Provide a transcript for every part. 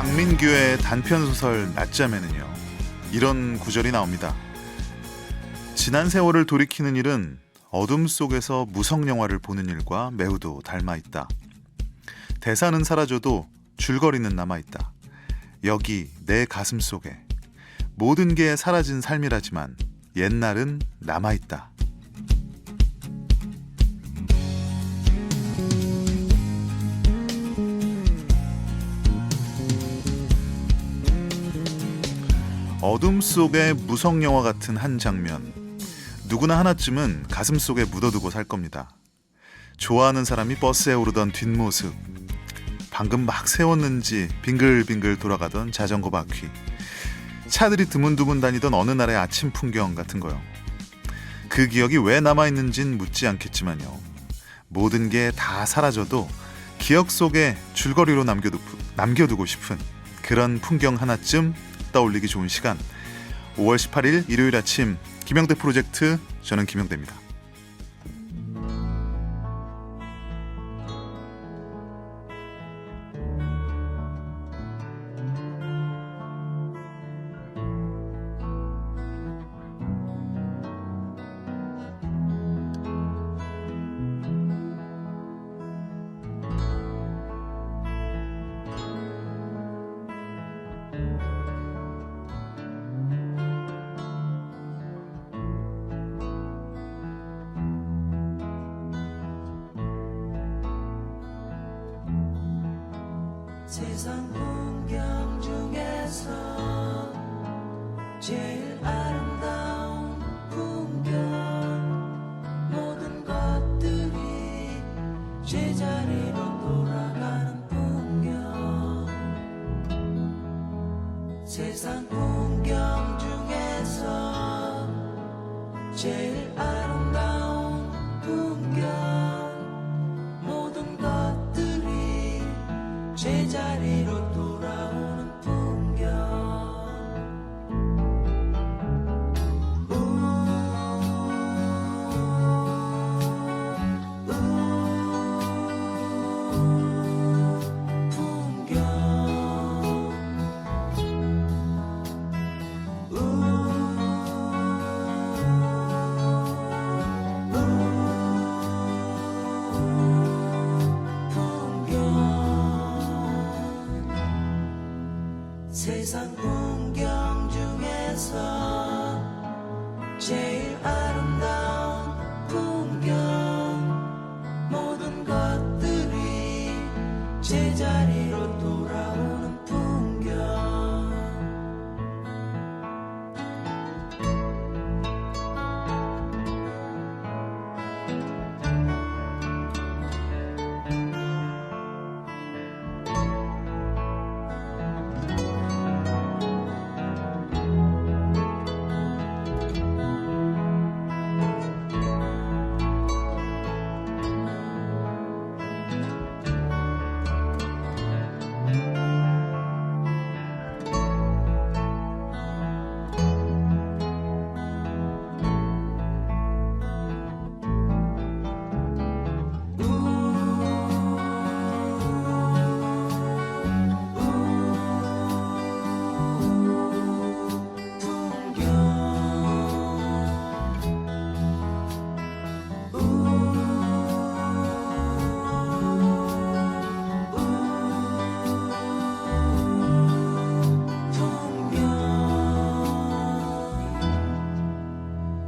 강민규의 단편소설 낮잠에는요, 이런 구절이 나옵니다. 지난 세월을 돌이키는 일은 어둠 속에서 무성영화를 보는 일과 매우도 닮아있다. 대사는 사라져도 줄거리는 남아있다. 여기 내 가슴 속에 모든 게 사라진 삶이라지만 옛날은 남아있다. 어둠 속의 무성영화 같은 한 장면, 누구나 하나쯤은 가슴속에 묻어두고 살 겁니다. 좋아하는 사람이 버스에 오르던 뒷모습, 방금 막 세웠는지 빙글빙글 돌아가던 자전거 바퀴, 차들이 드문드문 다니던 어느 날의 아침 풍경 같은 거요. 그 기억이 왜 남아있는진 묻지 않겠지만요, 모든 게 다 사라져도 기억 속에 줄거리로 남겨두고 싶은 그런 풍경 하나쯤 떠올리기 좋은 시간, 5월 18일 일요일 아침 김영대 프로젝트, 저는 김영대입니다. 세상 풍경 중에서 제일 아름다운 풍경, 모든 것들이 제자리로 돌아가는 풍경. 세상 풍경 중에서 제일 아름다운 풍경, 모든 것들이 제자리로 돌아오는 풍경. 세상 풍경 중에서 제일 아름다운 풍경, 모든 것들이 제자리로 돌아오는 풍경.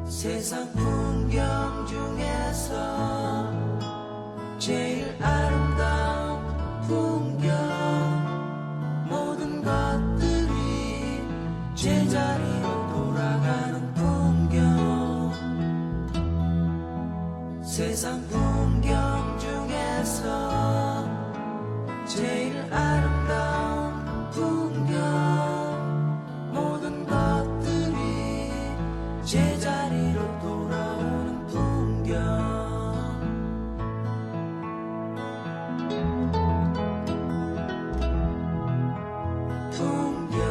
세상 풍경 중에서 제일 아름다운 풍경, 모든 것들이 제자리로 돌아가는 풍경. 세상 풍경 중에서 제일 아름다운 풍경, 모든 것들이 제자리로 돌아오는 풍경. 풍경.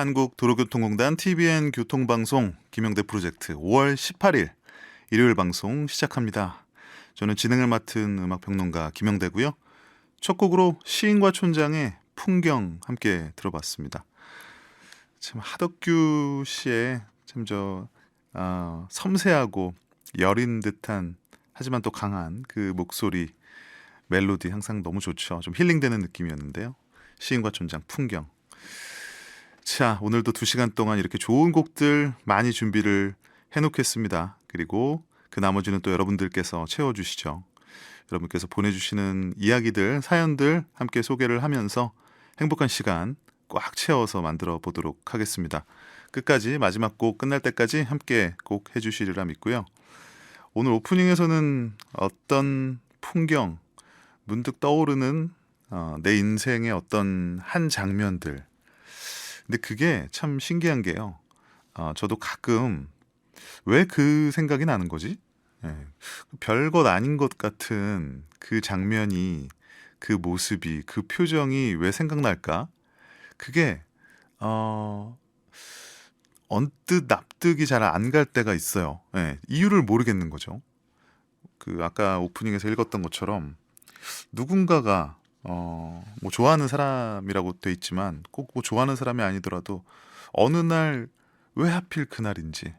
한국도로교통공단 TBN 교통방송 김영대 프로젝트 5월 18일 일요일 방송 시작합니다. 저는 진행을 맡은 음악평론가 김영대고요. 첫 곡으로 시인과 촌장의 풍경 함께 들어봤습니다. 참 하덕규 씨의 섬세하고 여린 듯한 하지만 또 강한 그 목소리 멜로디 항상 너무 좋죠. 좀 힐링되는 느낌이었는데요. 시인과 촌장 풍경. 자, 오늘도 2시간 동안 이렇게 좋은 곡들 많이 준비를 해놓겠습니다. 그리고 그 나머지는 또 여러분들께서 채워주시죠. 여러분께서 보내주시는 이야기들, 사연들 함께 소개를 하면서 행복한 시간 꽉 채워서 만들어 보도록 하겠습니다. 끝까지 마지막 곡 끝날 때까지 함께 꼭 해주시리라 믿고요. 오늘 오프닝에서는 어떤 풍경, 문득 떠오르는 내 인생의 어떤 한 장면들. 근데 그게 참 신기한 게요. 저도 가끔 왜 그 생각이 나는 거지? 별것 아닌 것 같은 그 장면이, 그 모습이, 그 표정이 왜 생각날까? 그게 언뜻 납득이 잘 안 갈 때가 있어요. 이유를 모르겠는 거죠. 그 아까 오프닝에서 읽었던 것처럼 누군가가 뭐 좋아하는 사람이라고 돼 있지만 꼭 뭐 좋아하는 사람이 아니더라도 어느 날 왜 하필 그날인지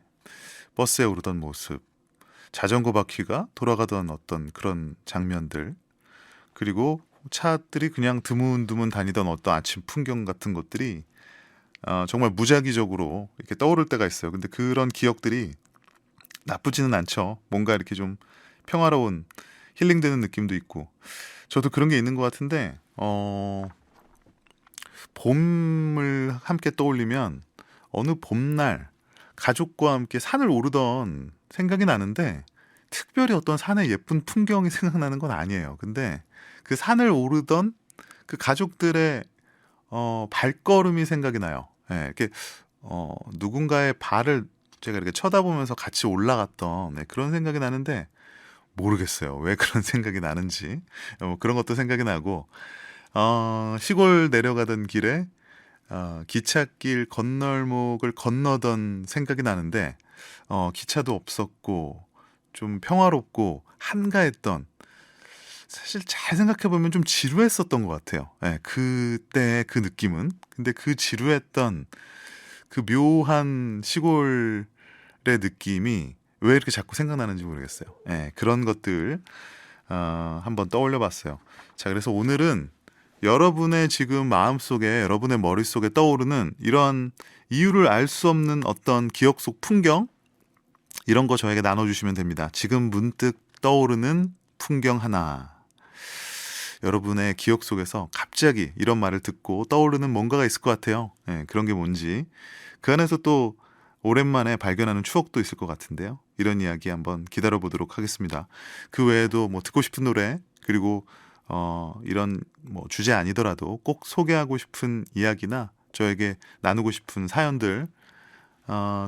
버스에 오르던 모습, 자전거 바퀴가 돌아가던 어떤 그런 장면들, 그리고 차들이 그냥 드문드문 다니던 어떤 아침 풍경 같은 것들이 정말 무작위적으로 이렇게 떠오를 때가 있어요. 근데 그런 기억들이 나쁘지는 않죠. 뭔가 이렇게 좀 평화로운 힐링되는 느낌도 있고. 저도 그런 게 있는 것 같은데 봄을 함께 떠올리면 어느 봄날 가족과 함께 산을 오르던 생각이 나는데 특별히 어떤 산의 예쁜 풍경이 생각나는 건 아니에요. 근데 그 산을 오르던 그 가족들의 발걸음이 생각이 나요. 이렇게 누군가의 발을 제가 이렇게 쳐다보면서 같이 올라갔던 그런 생각이 나는데 모르겠어요. 왜 그런 생각이 나는지. 그런 것도 생각이 나고 시골 내려가던 길에 기찻길 건널목을 건너던 생각이 나는데 기차도 없었고 좀 평화롭고 한가했던, 사실 잘 생각해보면 좀 지루했었던 것 같아요. 그때 그 느낌은. 근데 그 지루했던 그 묘한 시골의 느낌이 왜 이렇게 자꾸 생각나는지 모르겠어요. 그런 것들 한번 떠올려 봤어요. 자, 그래서 오늘은 여러분의 지금 마음속에, 여러분의 머릿속에 떠오르는 이런 이유를 알 수 없는 어떤 기억 속 풍경, 이런 거 저에게 나눠주시면 됩니다. 지금 문득 떠오르는 풍경 하나. 여러분의 기억 속에서 갑자기 이런 말을 듣고 떠오르는 뭔가가 있을 것 같아요. 그런 게 뭔지. 그 안에서 또 오랜만에 발견하는 추억도 있을 것 같은데요. 이런 이야기 한번 기다려 보도록 하겠습니다. 그 외에도 뭐 듣고 싶은 노래, 그리고 이런 뭐 주제 아니더라도 꼭 소개하고 싶은 이야기나 저에게 나누고 싶은 사연들,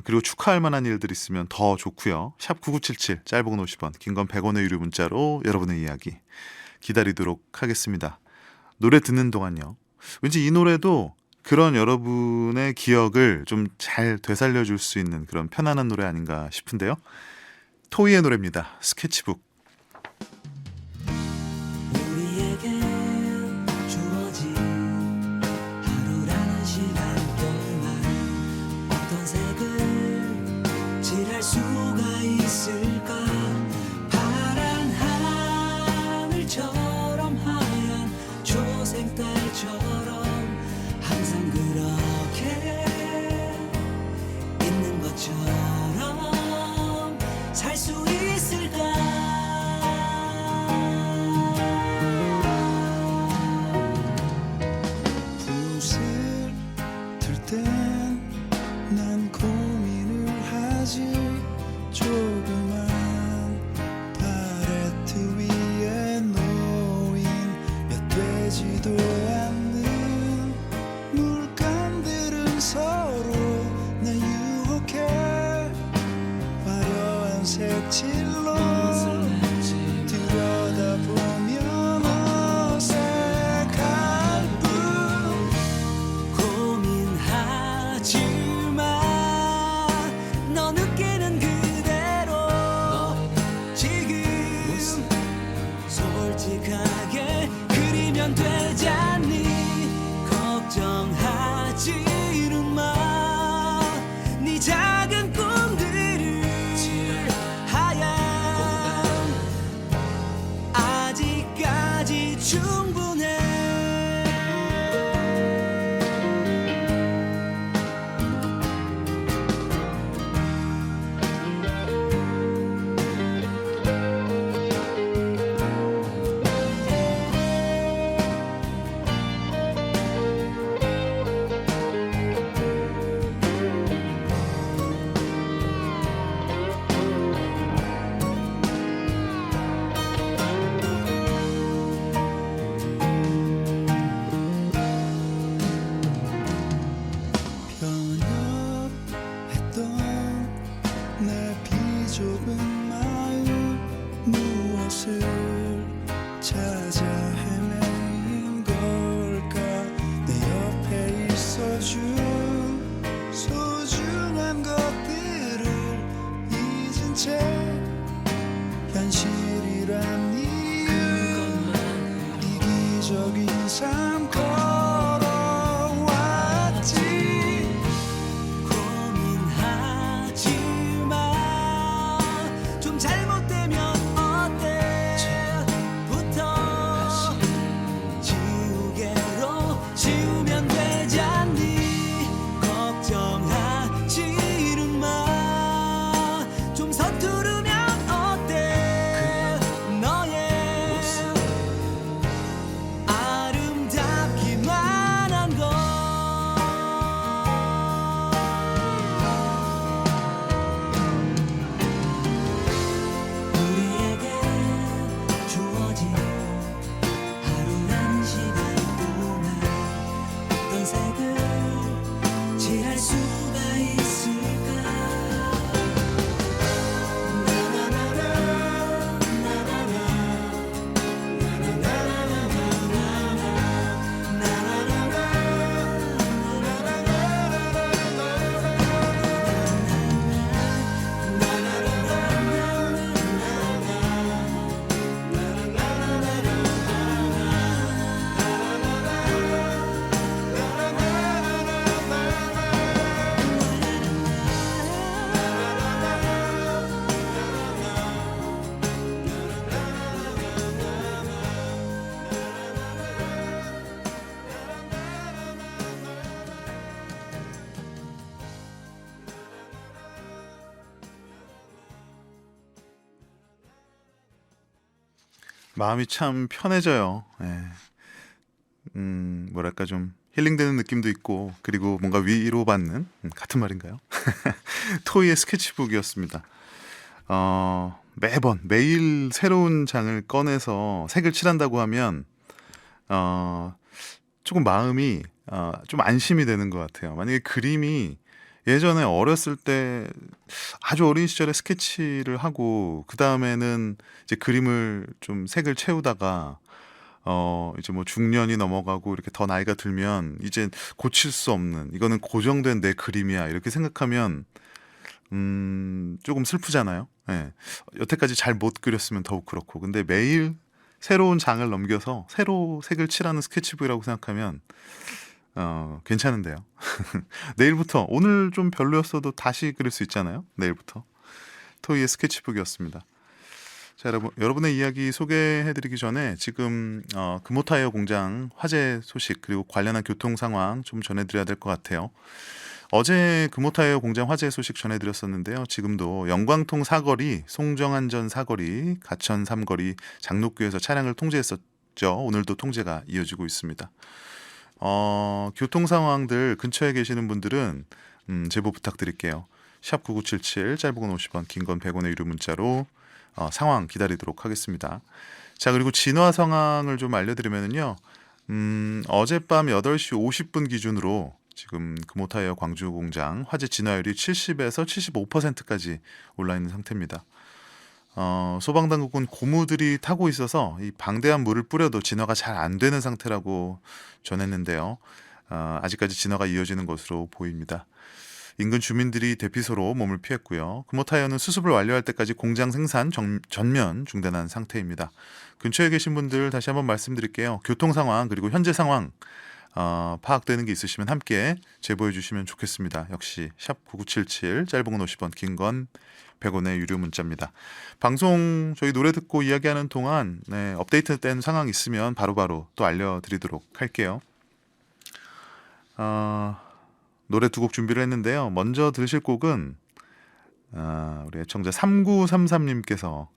그리고 축하할 만한 일들 있으면 더 좋고요. 샵 9977 짧은 건 50원, 긴 건 100원의 유료 문자로 여러분의 이야기 기다리도록 하겠습니다. 노래 듣는 동안요. 왠지 이 노래도 그런 여러분의 기억을 좀 잘 되살려 줄 수 있는 그런 편안한 노래 아닌가 싶은데요. 토이의 노래입니다. 스케치북. 우리에게 주어진 하루라는 시간 동안 어떤 색을 칠할 수가 있을까? 파란 하늘처럼 하얀 초생달처럼 항상 그렇게 있는 것처럼 살 수 있을까? 붓을 들 땐 난 고민을 하지. 조그만 팔레트 위에 놓인 몇 되지도 않는 물감들은 서로 날 유혹해. 화려한 색칠로 들여다보면 어색할 뿐. 고민하지 좁은 마음 무엇을 찾아 헤매인 걸까 내 옆에 있어준 소중한 것들을 잊은 채 현실이란 이유 이기적인 삶 걸어왔지 고민하지 마. 좀 잘못되면 어때부터 지우개로 지우면 되지 않니. 걱정하지는 마. 좀 서투르면 어때. 너의 아름답기만 한 것. 우리에게 주어진 하루라는 시간 동안 어떤 색을 칠할 수가 있을까. 마음이 참 편해져요. 예. 뭐랄까 좀 힐링되는 느낌도 있고 그리고 뭔가 위로받는 같은 말인가요? 토이의 스케치북이었습니다. 매일 새로운 장을 꺼내서 색을 칠한다고 하면 조금 마음이 좀 안심이 되는 것 같아요. 만약에 그림이 예전에 어렸을 때 아주 어린 시절에 스케치를 하고 그 다음에는 이제 그림을 좀 색을 채우다가 이제 뭐 중년이 넘어가고 이렇게 더 나이가 들면 이제 고칠 수 없는 이거는 고정된 내 그림이야 이렇게 생각하면 조금 슬프잖아요. 예. 여태까지 잘 못 그렸으면 더욱 그렇고 근데 매일 새로운 장을 넘겨서 새로 색을 칠하는 스케치북이라고 생각하면 괜찮은데요. 내일부터 오늘 좀 별로였어도 다시 그릴 수 있잖아요. 내일부터 토이의 스케치북이었습니다. 자, 여러분의 이야기 소개해드리기 전에 지금 금호타이어 공장 화재 소식 그리고 관련한 교통 상황 좀 전해드려야 될 것 같아요. 어제 금호타이어 공장 화재 소식 전해드렸었는데요. 지금도 영광통 사거리, 송정안전 사거리, 가천 삼거리, 장로교에서 차량을 통제했었죠. 오늘도 통제가 이어지고 있습니다. 교통 상황들 근처에 계시는 분들은 제보 부탁드릴게요. 샵 9977 짧은 건 50원 긴 건 100원의 유료 문자로 상황 기다리도록 하겠습니다. 자 그리고 진화 상황을 좀 알려드리면요. 어젯밤 8시 50분 기준으로 지금 금호타이어 광주 공장 화재 진화율이 70에서 75%까지 올라 있는 상태입니다. 소방당국은 고무들이 타고 있어서 이 방대한 물을 뿌려도 진화가 잘 안 되는 상태라고 전했는데요. 아직까지 진화가 이어지는 것으로 보입니다. 인근 주민들이 대피소로 몸을 피했고요. 금호타이어는 수습을 완료할 때까지 공장 생산 전면 중단한 상태입니다. 근처에 계신 분들 다시 한번 말씀드릴게요. 교통 상황 그리고 현재 상황 파악되는 게 있으시면 함께 제보해 주시면 좋겠습니다. 역시 샵 9977 짧은 건 50원 긴 건 100원의 유료 문자입니다. 방송 저희 노래 듣고 이야기하는 동안 업데이트된 상황 있으면 바로바로 또 알려드리도록 할게요. 노래 두 곡 준비를 했는데요. 먼저 들으실 곡은 우리 애청자 3933님께서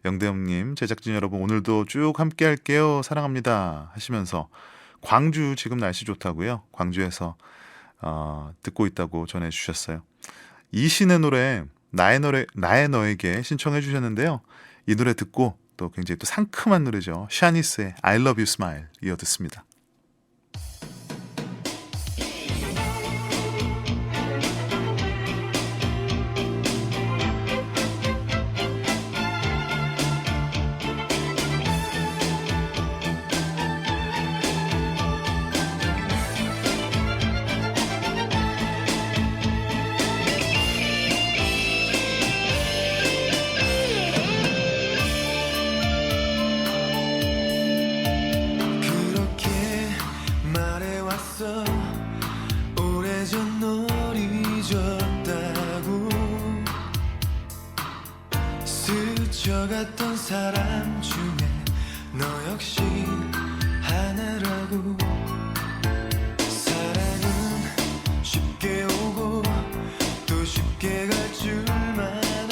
영대형님 제작진 여러분 오늘도 쭉 함께 할게요. 사랑합니다 하시면서 광주 지금 날씨 좋다고요. 광주에서 듣고 있다고 전해주셨어요. 이신의 노래 나의 너에게 신청해 주셨는데요. 이 노래 듣고 또 굉장히 또 상큼한 노래죠. 샤니스의 I love you smile 이어 듣습니다. 스쳐갔던 사람 중에 너 역시 하나라고. 사랑은 쉽게 오고 또 쉽게 갈 줄만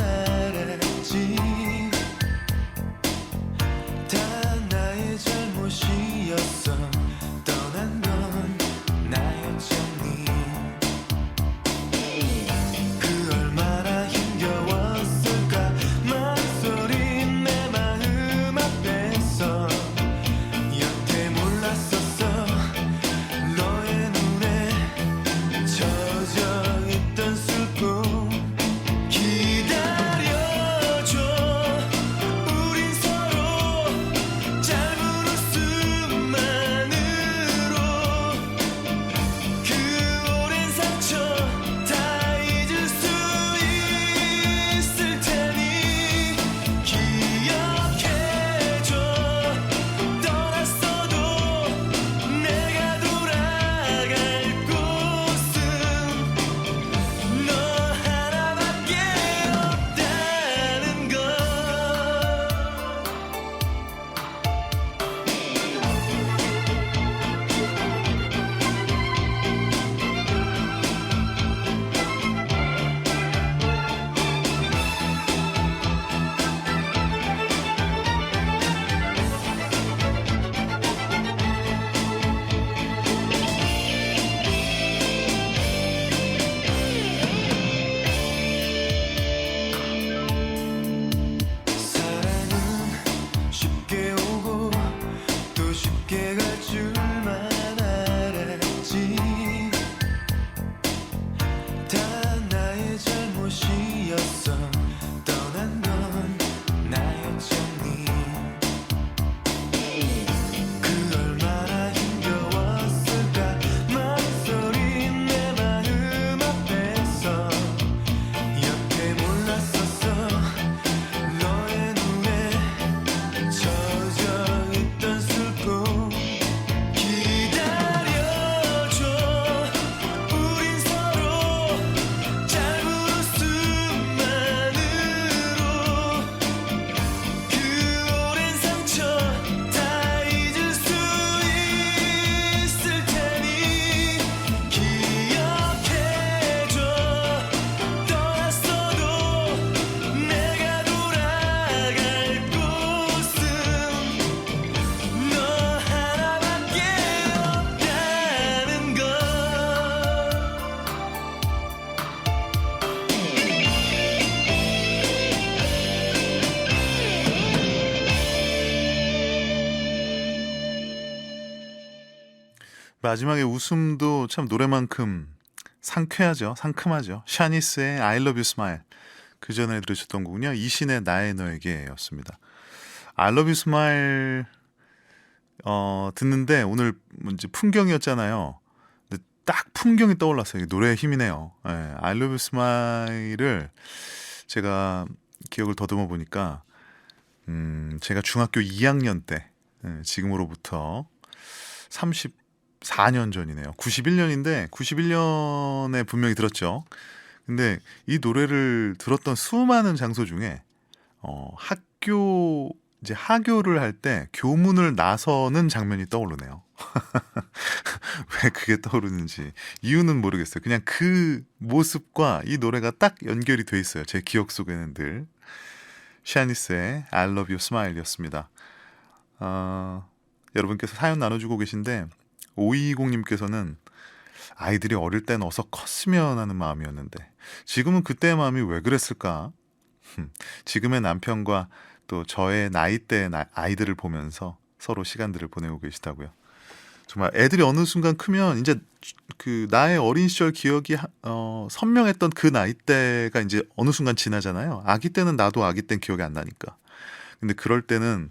알았지. 다 나의 잘못이었어. 떠난 건 나였잖니. 그 얼마나 힘겨웠을까. 망설인 내 마음 앞에서 여태 몰랐었어. 너의 눈에 젖어 있던 슬픔. 기다려줘. 우린 서로 짧은 웃음만으로 그 오랜 상처 다 잊을 수 있을 테니. 기억해줘. 떠났어도 내가 돌아갈 곳은 너 하나밖에 없다는 걸. 사랑은 쉽게 오고 또 쉽게 갈 줄만 알았지. 다 나의 잘못이었어. 떠난 건 나였잖니. 그 얼마나 힘겨웠을까. 망설인 내 마음 앞에서 여태 몰랐었어. 너의 눈에 젖어 있던 슬픔. 기다려줘. 우린 서로 짧은 웃음만으로 그 오랜 상처 다 잊을 수 있을 테니. 기억해줘. 떠났어도 내가 돌아갈 곳은 너 하나밖에 없다는 걸. 마지막에 웃음도 참 노래만큼 상쾌하죠. 상큼하죠. 샤니스의 I Love You Smile. 그 전에 들으셨던 곡은요, 이신의 나의 너에게였습니다. I Love You Smile 듣는데 오늘 이제 풍경이었잖아요. 근데 딱 풍경이 떠올랐어요. 이게 노래의 힘이네요. 예, I Love You Smile을 제가 기억을 더듬어 보니까 제가 중학교 2학년 때, 지금으로부터 34년 전이네요. 91년인데 91년에 분명히 들었죠. 근데 이 노래를 들었던 수많은 장소 중에 학교 이제 하교를 할 때 교문을 나서는 장면이 떠오르네요. 왜 그게 떠오르는지 이유는 모르겠어요. 그냥 그 모습과 이 노래가 딱 연결이 돼 있어요. 제 기억 속에는 늘. 샤니스의 I Love You Smile이었습니다. 여러분께서 사연 나눠주고 계신데 5220님께서는 아이들이 어릴 땐 어서 컸으면 하는 마음이었는데 지금은 그때의 마음이 왜 그랬을까? 지금의 남편과 또 저의 나이대 아이들을 보면서 서로 시간들을 보내고 계시다고요. 정말 애들이 어느 순간 크면 이제 그 나의 어린 시절 기억이 선명했던 그 나이대가 이제 어느 순간 지나잖아요. 아기 때는 나도 아기 땐 기억이 안 나니까. 근데 그럴 때는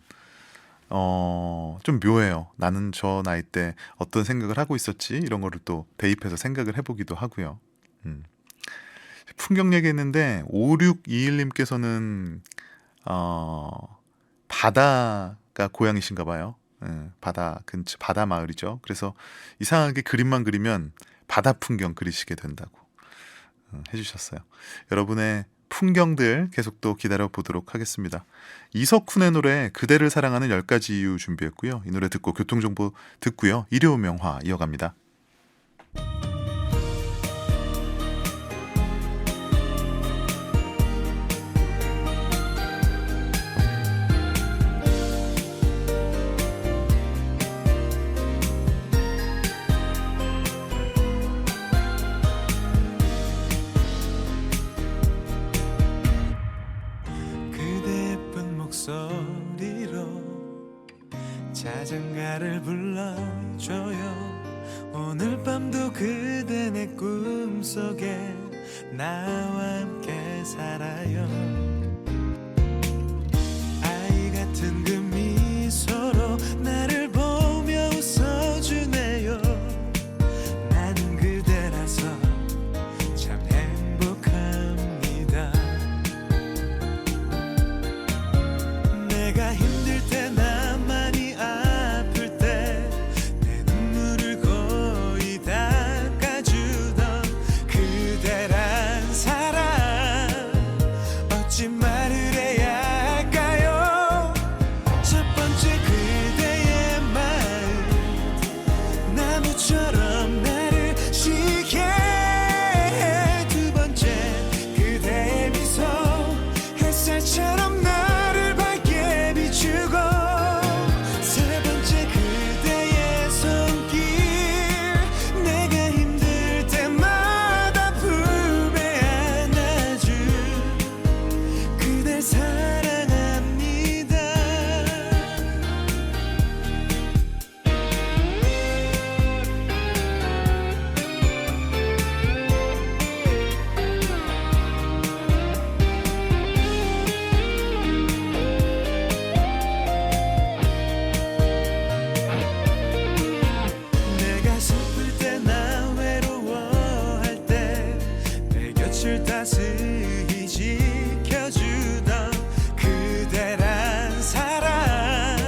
좀 묘해요. 나는 저 나이 때 어떤 생각을 하고 있었지? 이런 거를 또 대입해서 생각을 해보기도 하고요. 풍경 얘기했는데 5621님께서는 바다가 고향이신가 봐요. 바다 근처 바다 마을이죠. 그래서 이상하게 그림만 그리면 바다 풍경 그리시게 된다고 해주셨어요. 여러분의 풍경들 계속 또 기다려 보도록 하겠습니다. 이석훈의 노래 그대를 사랑하는 10가지 이유 준비했고요. 이 노래 듣고 교통정보 듣고요. 일요 명화 이어갑니다. 그대 예쁜 목소리로 자장가를 불러줘요. 오늘 밤도 그대 내 꿈속에 나와 함께 살아요. 아이 같은 그 미소로 나를 보며 웃어주네요. 나는 그대라서 참 행복합니다. 내가 힘들 때나 많이 아플 때 내 눈물을 거의 닦아주던 그대란 사람 어찌 말을 해야 할까요? 첫 번째 그대의 마음 나무처럼 나를 쉬게 해. 두 번째 그대의 미소 햇살처럼 나를 밝게 비추고 세 번째 그대의 손길 내가 힘들 때마다 품에 안아준 그댈 사랑합니다. 내가 슬플 때나 외로워할 때 내 곁을 따스히 지켜주던 그대란 사람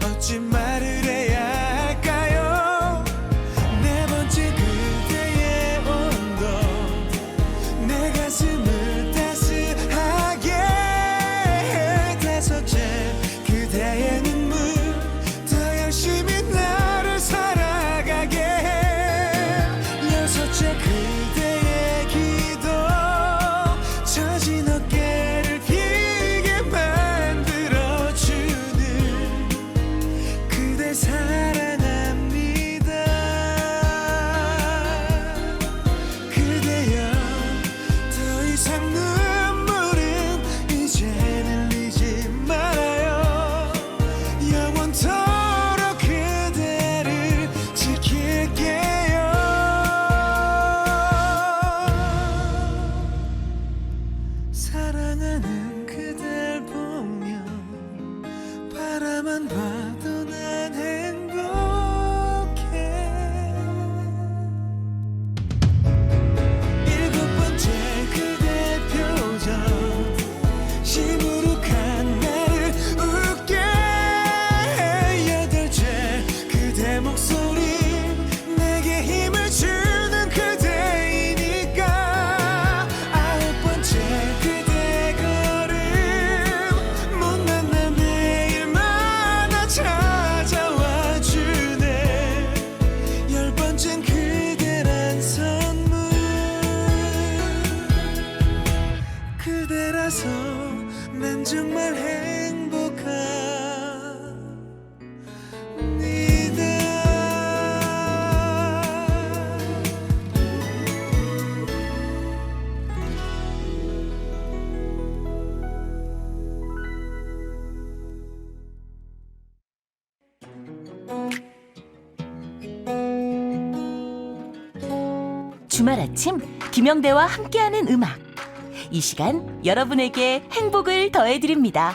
어찌 말을 해야 할까요? 네 번째 그대의 온도 내 가슴을 따스하게 해. 다섯째 그대의 눈물 더 열심히 나를 살아가게 해. 여섯째 그대의 기도 처진 어깨를 피게 만들어주는 그댈 사랑합니다. 그대여 더 이상 눈물은 이제는 흘리지 말아요. 영원토록 그대를 지킬게요. 사랑하는 그댈 보며 바라만 봐도 난 행복해. 일곱 번째 그대 표정 시무룩한 나를 웃게 해. 여덟째 그대 목소리 내게 힘을 주는 그대이니까. 아홉 번째 그대 걸음 못 만난 내일마다 찾아와 주네. 열 번째는 그대란 선물 그대라서 난 정말 행복합니다. 주말 아침 김영대와 함께하는 음악. 이 시간 여러분에게 행복을 더해드립니다.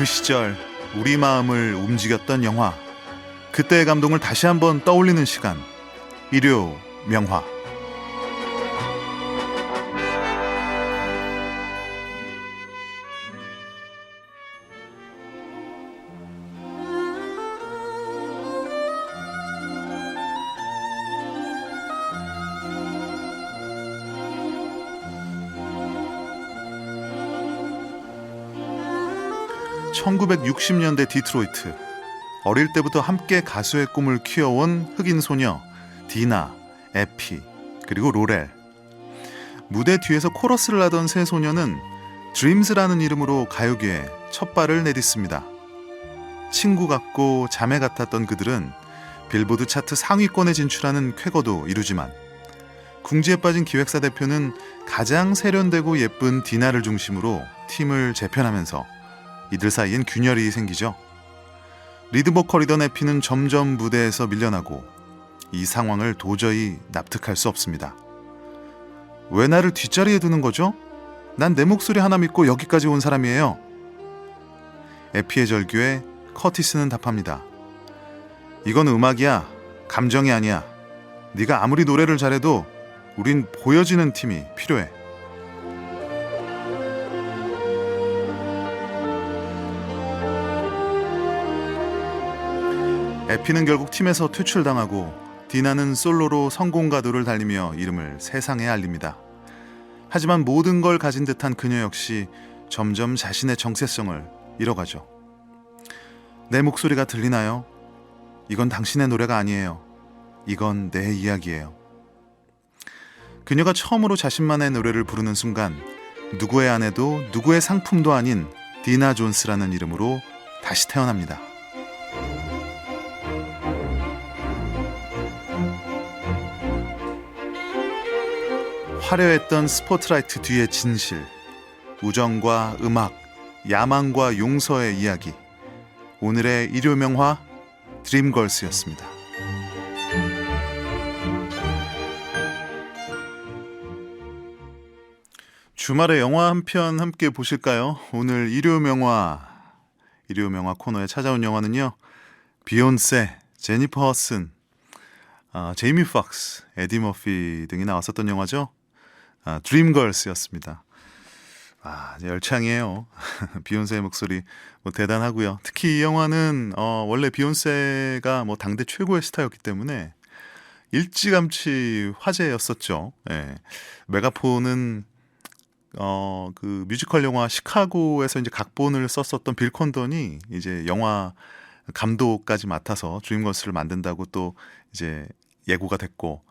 시절 우리 마음을 움직였던 영화, 그때의 감동을 다시 한번 떠올리는 시간, 일요 명화. (1960년대) 디트로이트. 어릴 때부터 함께 가수의 꿈을 키워온 흑인 소녀 디나, 에피, 그리고 로렐. 무대 뒤에서 코러스를 하던 세 소녀는 드림즈라는 이름으로 가요계에 첫 발을 내딛습니다. 친구 같고 자매 같았던 그들은 빌보드 차트 상위권에 진출하는 쾌거도 이루지만, 궁지에 빠진 기획사 대표는 가장 세련되고 예쁜 디나를 중심으로 팀을 재편하면서 이들 사이엔 균열이 생기죠. 리드 보컬이던 에피는 점점 무대에서 밀려나고 이 상황을 도저히 납득할 수 없습니다. 왜 나를 뒷자리에 두는 거죠? 난 내 목소리 하나 믿고 여기까지 온 사람이에요. 에피의 절규에 커티스는 답합니다. 이건 음악이야. 감정이 아니야. 네가 아무리 노래를 잘해도 우린 보여지는 팀이 필요해. 에피는 결국 팀에서 퇴출당하고 디나는 솔로로 성공가도를 달리며 이름을 세상에 알립니다. 하지만 모든 걸 가진 듯한 그녀 역시 점점 자신의 정체성을 잃어가죠. 내 목소리가 들리나요? 이건 당신의 노래가 아니에요. 이건 내 이야기예요. 그녀가 처음으로 자신만의 노래를 부르는 순간, 누구의 아내도 누구의 상품도 아닌 디나 존스라는 이름으로 다시 태어납니다. 화려했던 스포트라이트 뒤의 진실, 우정과 음악, 야망과 용서의 이야기. 오늘의 일요명화 드림걸스였습니다. 주말에 영화 한 편 함께 보실까요? 오늘 일요명화 코너에 찾아온 영화는요, 비욘세, 제니퍼 허슨, 제이미 폭스, 에디 머피 등이 나왔었던 영화죠. 드림걸스였습니다. 열창이에요. 비욘세의 목소리 대단하고요. 특히 이 영화는 원래 비욘세가 당대 최고의 스타였기 때문에 일찌감치 화제였었죠. 예. 메가폰은 그 뮤지컬 영화 시카고에서 이제 각본을 썼었던 빌 콘던이 이제 영화 감독까지 맡아서 드림걸스를 만든다고 또 이제 예고가 됐고,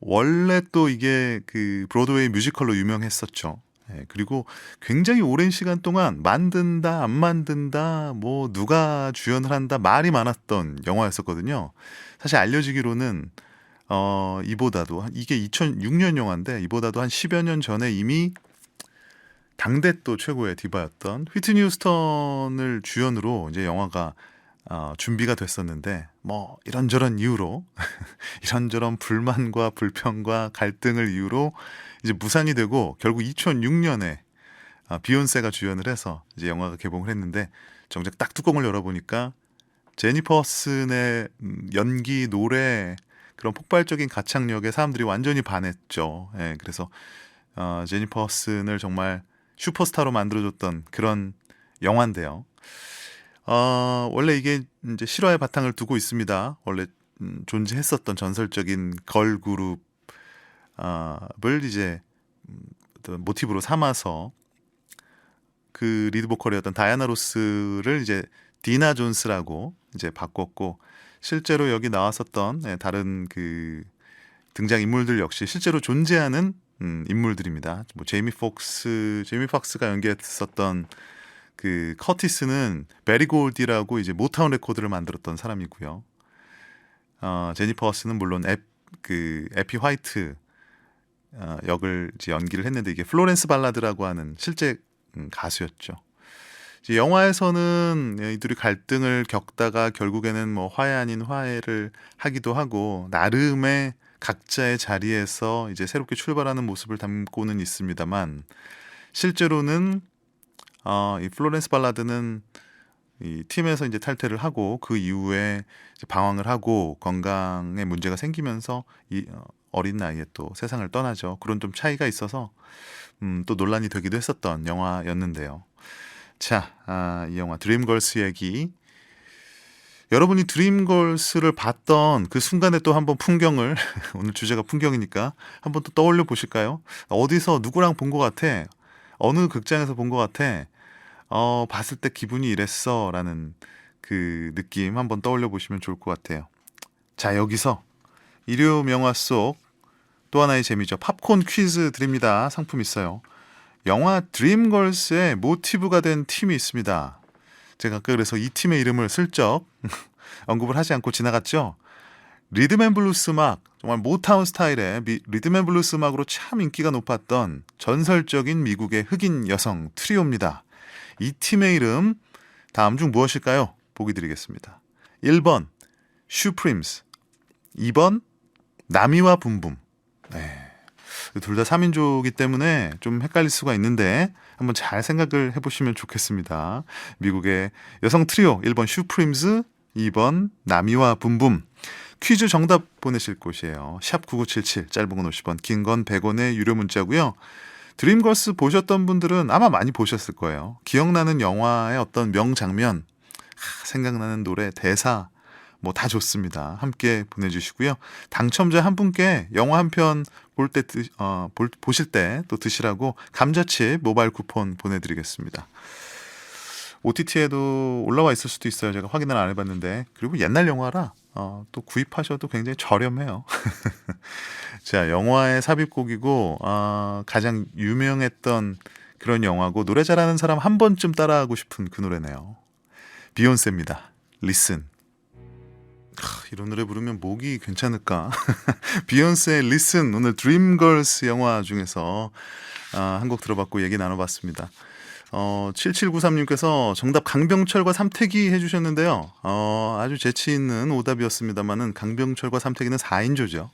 원래 또 이게 그 브로드웨이 뮤지컬로 유명했었죠. 예, 그리고 굉장히 오랜 시간 동안 만든다 안 만든다 누가 주연을 한다 말이 많았던 영화였었거든요. 사실 알려지기로는 이보다도 이게 2006년 영화인데 이보다도 한 10여 년 전에 이미 당대 또 최고의 디바였던 휘트니 휴스턴을 주연으로 이제 영화가 준비가 됐었는데 이런저런 이유로 이런저런 불만과 불평과 갈등을 이유로 이제 무산이 되고, 결국 2006년에 비욘세가 주연을 해서 이제 영화가 개봉을 했는데, 정작 딱 뚜껑을 열어보니까 제니퍼 허슨의 연기, 노래, 그런 폭발적인 가창력에 사람들이 완전히 반했죠. 예, 그래서 제니퍼 허슨을 정말 슈퍼스타로 만들어줬던 그런 영화인데요. 원래 이게 이제 실화의 바탕을 두고 있습니다. 원래 존재했었던 전설적인 걸그룹을 이제 모티브로 삼아서 그 리드 보컬이었던 다이아나 로스를 이제 디나 존스라고 이제 바꿨고, 실제로 여기 나왔었던 다른 그 등장 인물들 역시 실제로 존재하는 인물들입니다. 제이미 폭스가 연기했었던 그 커티스는 베리 골디라고 이제 모타운 레코드를 만들었던 사람이고요. 제니퍼 허슨은 물론 에피 화이트 역을 이제 연기를 했는데, 이게 플로렌스 발라드라고 하는 실제 가수였죠. 이제 영화에서는 이들이 갈등을 겪다가 결국에는 화해 아닌 화해를 하기도 하고, 나름의 각자의 자리에서 이제 새롭게 출발하는 모습을 담고는 있습니다만, 실제로는 이 플로렌스 발라드는 이 팀에서 이제 탈퇴를 하고 그 이후에 이제 방황을 하고 건강에 문제가 생기면서 어린 나이에 또 세상을 떠나죠. 그런 좀 차이가 있어서 또 논란이 되기도 했었던 영화였는데요. 자, 이 영화 드림걸스 얘기. 여러분이 드림걸스를 봤던 그 순간에 또 한번 풍경을 오늘 주제가 풍경이니까 한번 또 떠올려 보실까요? 어디서 누구랑 본 것 같아? 어느 극장에서 본 것 같아? 봤을 때 기분이 이랬어 라는 그 느낌 한번 떠올려 보시면 좋을 것 같아요. 자, 여기서 일요 명화 속 또 하나의 재미죠. 팝콘 퀴즈 드립니다. 상품 있어요. 영화 드림걸스의 모티브가 된 팀이 있습니다. 제가 아까 그래서 이 팀의 이름을 슬쩍 언급을 하지 않고 지나갔죠. 리듬앤블루스 음악, 정말 모타운 스타일의 리듬앤블루스 음악으로 참 인기가 높았던 전설적인 미국의 흑인 여성 트리오입니다. 이 팀의 이름 다음 중 무엇일까요? 보기 드리겠습니다. 1번 슈프림스, 2번 나미와 붐붐. 네. 둘 다 3인조이기 때문에 좀 헷갈릴 수가 있는데 한번 잘 생각을 해보시면 좋겠습니다. 미국의 여성 트리오 1번 슈프림스, 2번 나미와 붐붐. 퀴즈 정답 보내실 곳이에요. 샵 9977, 짧은 건 50원, 긴 건 100원의 유료 문자고요. 드림걸스 보셨던 분들은 아마 많이 보셨을 거예요. 기억나는 영화의 어떤 명장면, 생각나는 노래, 대사 뭐 다 좋습니다. 함께 보내주시고요. 당첨자 한 분께 영화 한 편 보실 때 또 드시라고 감자칩 모바일 쿠폰 보내드리겠습니다. OTT에도 올라와 있을 수도 있어요. 제가 확인을 안 해봤는데. 그리고 옛날 영화라 또 구입하셔도 굉장히 저렴해요. 자, 영화의 삽입곡이고 가장 유명했던 그런 영화고 노래 잘하는 사람 한 번쯤 따라하고 싶은 그 노래네요. 비욘세입니다. Listen. 이런 노래 부르면 목이 괜찮을까? 비욘세의 Listen, 오늘 드림걸스 영화 중에서 한 곡 들어봤고 얘기 나눠봤습니다. 7793님께서 정답 강병철과 삼태기 해주셨는데요. 아주 재치 있는 오답이었습니다만은 강병철과 삼태기는 4인조죠.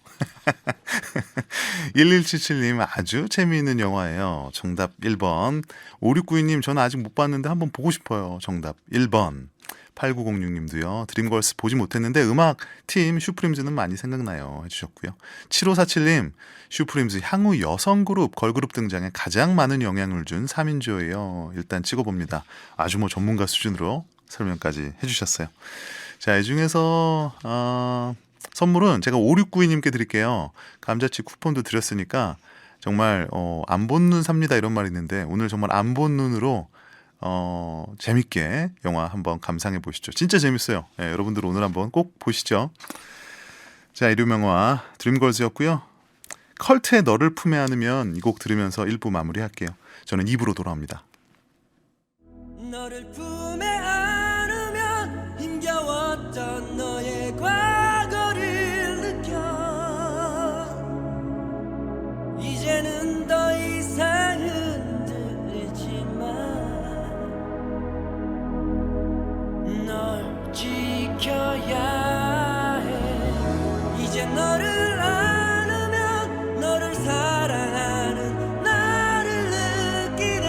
1177님 아주 재미있는 영화예요. 정답 1번. 5692님 저는 아직 못 봤는데 한번 보고 싶어요. 정답 1번. 8906님도요. 드림걸스 보지 못했는데 음악 팀 슈프림즈는 많이 생각나요 해주셨고요. 7547님 슈프림즈 향후 여성 그룹 걸그룹 등장에 가장 많은 영향을 준 3인조예요. 일단 찍어봅니다. 아주 뭐 전문가 수준으로 설명까지 해주셨어요. 자, 이 중에서 선물은 제가 5692님께 드릴게요. 감자칩 쿠폰도 드렸으니까 정말 안 본 눈 삽니다 이런 말이 있는데 오늘 정말 안 본 눈으로 재밌게 영화 한번 감상해 보시죠. 진짜 재밌어요. 네, 여러분들 오늘 한번 꼭 보시죠. 자, 일요명화 드림걸즈였고요. 컬트의 너를 품에 안으면 이 곡 들으면서 1부 마무리할게요. 저는 2부로 돌아옵니다. 너를 품에 안으면 힘겨웠던 너의 과거를 느껴 이제는 더 이상 흔들리지만 널 지켜야 해 이제 너를 안으면 너를 사랑하는 나를 느끼네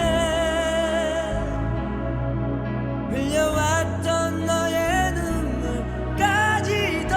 흘려왔던 너의 눈물까지도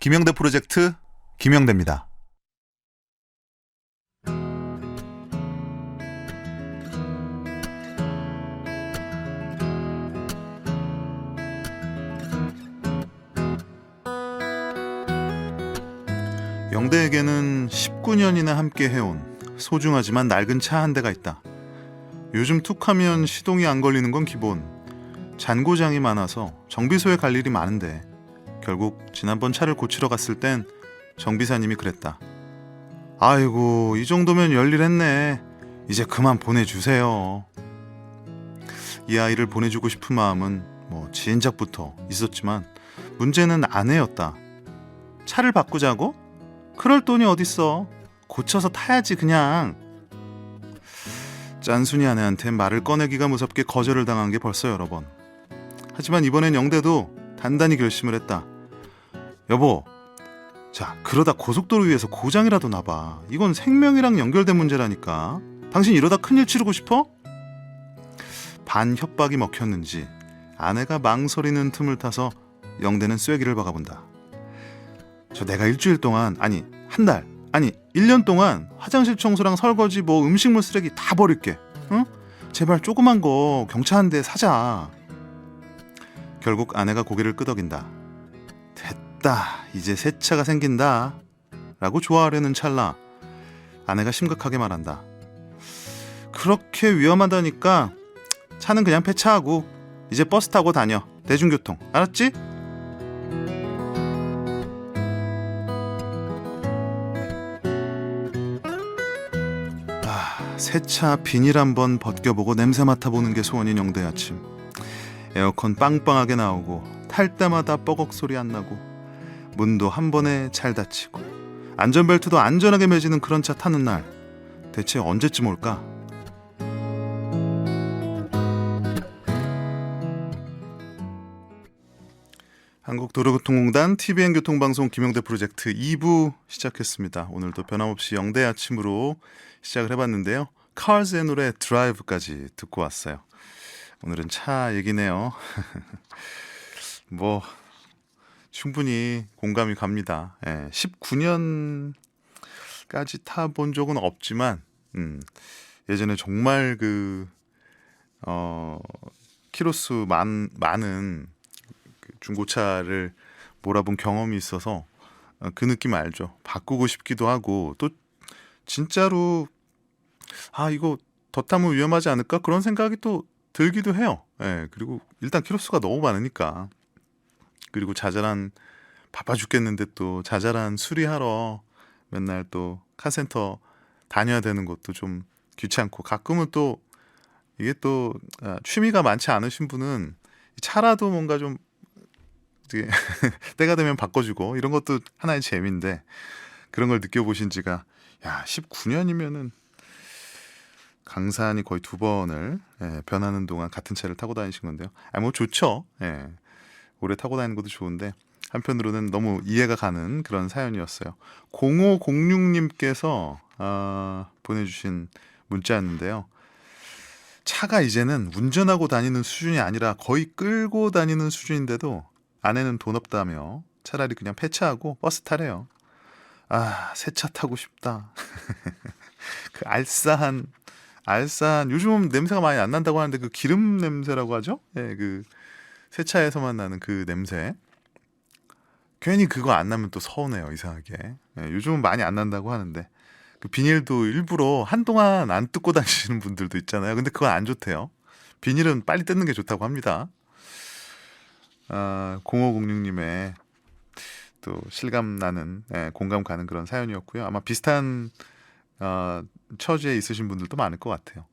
김영대 프로젝트 김영대입니다. 영대에게는 19년이나 함께 해온 소중하지만 낡은 차 한 대가 있다. 요즘 툭하면 시동이 안 걸리는 건 기본. 잔고장이 많아서 정비소에 갈 일이 많은데 결국 지난번 차를 고치러 갔을 땐 정비사님이 그랬다. 아이고, 이 정도면 열일했네. 이제 그만 보내주세요. 이 아이를 보내주고 싶은 마음은 진작부터 있었지만 문제는 아내였다. 차를 바꾸자고? 그럴 돈이 어딨어. 고쳐서 타야지 그냥. 짠순이 아내한테 말을 꺼내기가 무섭게 거절을 당한 게 벌써 여러 번. 하지만 이번엔 영대도 단단히 결심을 했다. 여보, 자, 그러다 고속도로 위에서 고장이라도 나봐. 이건 생명이랑 연결된 문제라니까. 당신 이러다 큰일 치르고 싶어? 반 협박이 먹혔는지 아내가 망설이는 틈을 타서 영대는 쐐기를 박아본다. 저 내가 일주일 동안, 아니 한 달, 아니 1년 동안 화장실 청소랑 설거지 음식물 쓰레기 다 버릴게. 응? 제발 조그만 거 경차 한 대 사자. 결국 아내가 고개를 끄덕인다. 됐다, 이제 새 차가 생긴다 라고 좋아하려는 찰나 아내가 심각하게 말한다. 그렇게 위험하다니까 차는 그냥 폐차하고 이제 버스 타고 다녀. 대중교통, 알았지? 새 차 비닐 한번 벗겨보고 냄새 맡아보는 게 소원인 영대 아침. 에어컨 빵빵하게 나오고 탈 때마다 뻐걱 소리 안 나고 문도 한 번에 잘 닫히고 안전벨트도 안전하게 매지는 그런 차 타는 날 대체 언제쯤 올까? 한국도로교통공단 TVN 교통방송 김영대 프로젝트 2부 시작했습니다. 오늘도 변함없이 영대 아침으로 시작을 해봤는데요. 카즈의 노래 드라이브까지 듣고 왔어요. 오늘은 차 얘기네요. 충분히 공감이 갑니다. 19년까지 타본 적은 없지만 예전에 정말 키로수 많은 중고차를 몰아본 경험이 있어서 그 느낌 알죠. 바꾸고 싶기도 하고 또 진짜로 이거 더 타면 위험하지 않을까 그런 생각이 또 들기도 해요. 그리고 일단 키로수가 너무 많으니까. 그리고 자잘한 바빠 죽겠는데 또 자잘한 수리하러 맨날 또 카센터 다녀야 되는 것도 좀 귀찮고 가끔은 또 이게 또 취미가 많지 않으신 분은 차라도 뭔가 좀 때가 되면 바꿔주고 이런 것도 하나의 재미인데 그런 걸 느껴보신 지가 19년이면은 강산이 거의 2번을 변하는 동안 같은 차를 타고 다니신 건데요. 좋죠. 오래 타고 다니는 것도 좋은데 한편으로는 너무 이해가 가는 그런 사연이었어요. 0506님께서 보내주신 문자였는데요. 차가 이제는 운전하고 다니는 수준이 아니라 거의 끌고 다니는 수준인데도 아내는 돈 없다며 차라리 그냥 폐차하고 버스 타래요. 새 차 타고 싶다. 그 알싸한 요즘은 냄새가 많이 안 난다고 하는데 그 기름 냄새라고 하죠? 그 새 차에서만 나는 그 냄새. 괜히 그거 안 나면 또 서운해요, 이상하게. 요즘은 많이 안 난다고 하는데 그 비닐도 일부러 한동안 안 뜯고 다니시는 분들도 있잖아요. 근데 그건 안 좋대요. 비닐은 빨리 뜯는 게 좋다고 합니다. 0506님의 또 실감 나는 공감 가는 그런 사연이었고요. 아마 비슷한 처지에 있으신 분들도 많을 것 같아요.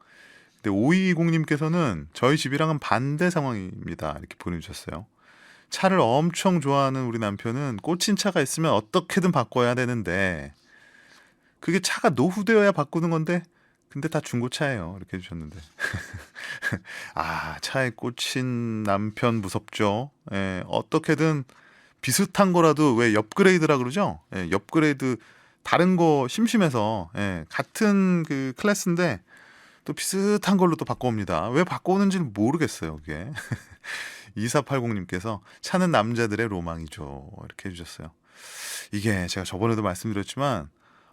근데 5220님께서는 저희 집이랑은 반대 상황입니다. 이렇게 보내주셨어요. 차를 엄청 좋아하는 우리 남편은 꽂힌 차가 있으면 어떻게든 바꿔야 되는데 그게 차가 노후되어야 바꾸는 건데 근데 다 중고차예요. 이렇게 해주셨는데 차에 꽂힌 남편 무섭죠. 어떻게든 비슷한 거라도 왜 업그레이드라 그러죠? 업그레이드 다른 거 심심해서 같은 그 클래스인데 또 비슷한 걸로 또 바꿔옵니다. 왜 바꿔오는지는 모르겠어요. 그게 2480님께서 차는 남자들의 로망이죠. 이렇게 해주셨어요. 이게 제가 저번에도 말씀드렸지만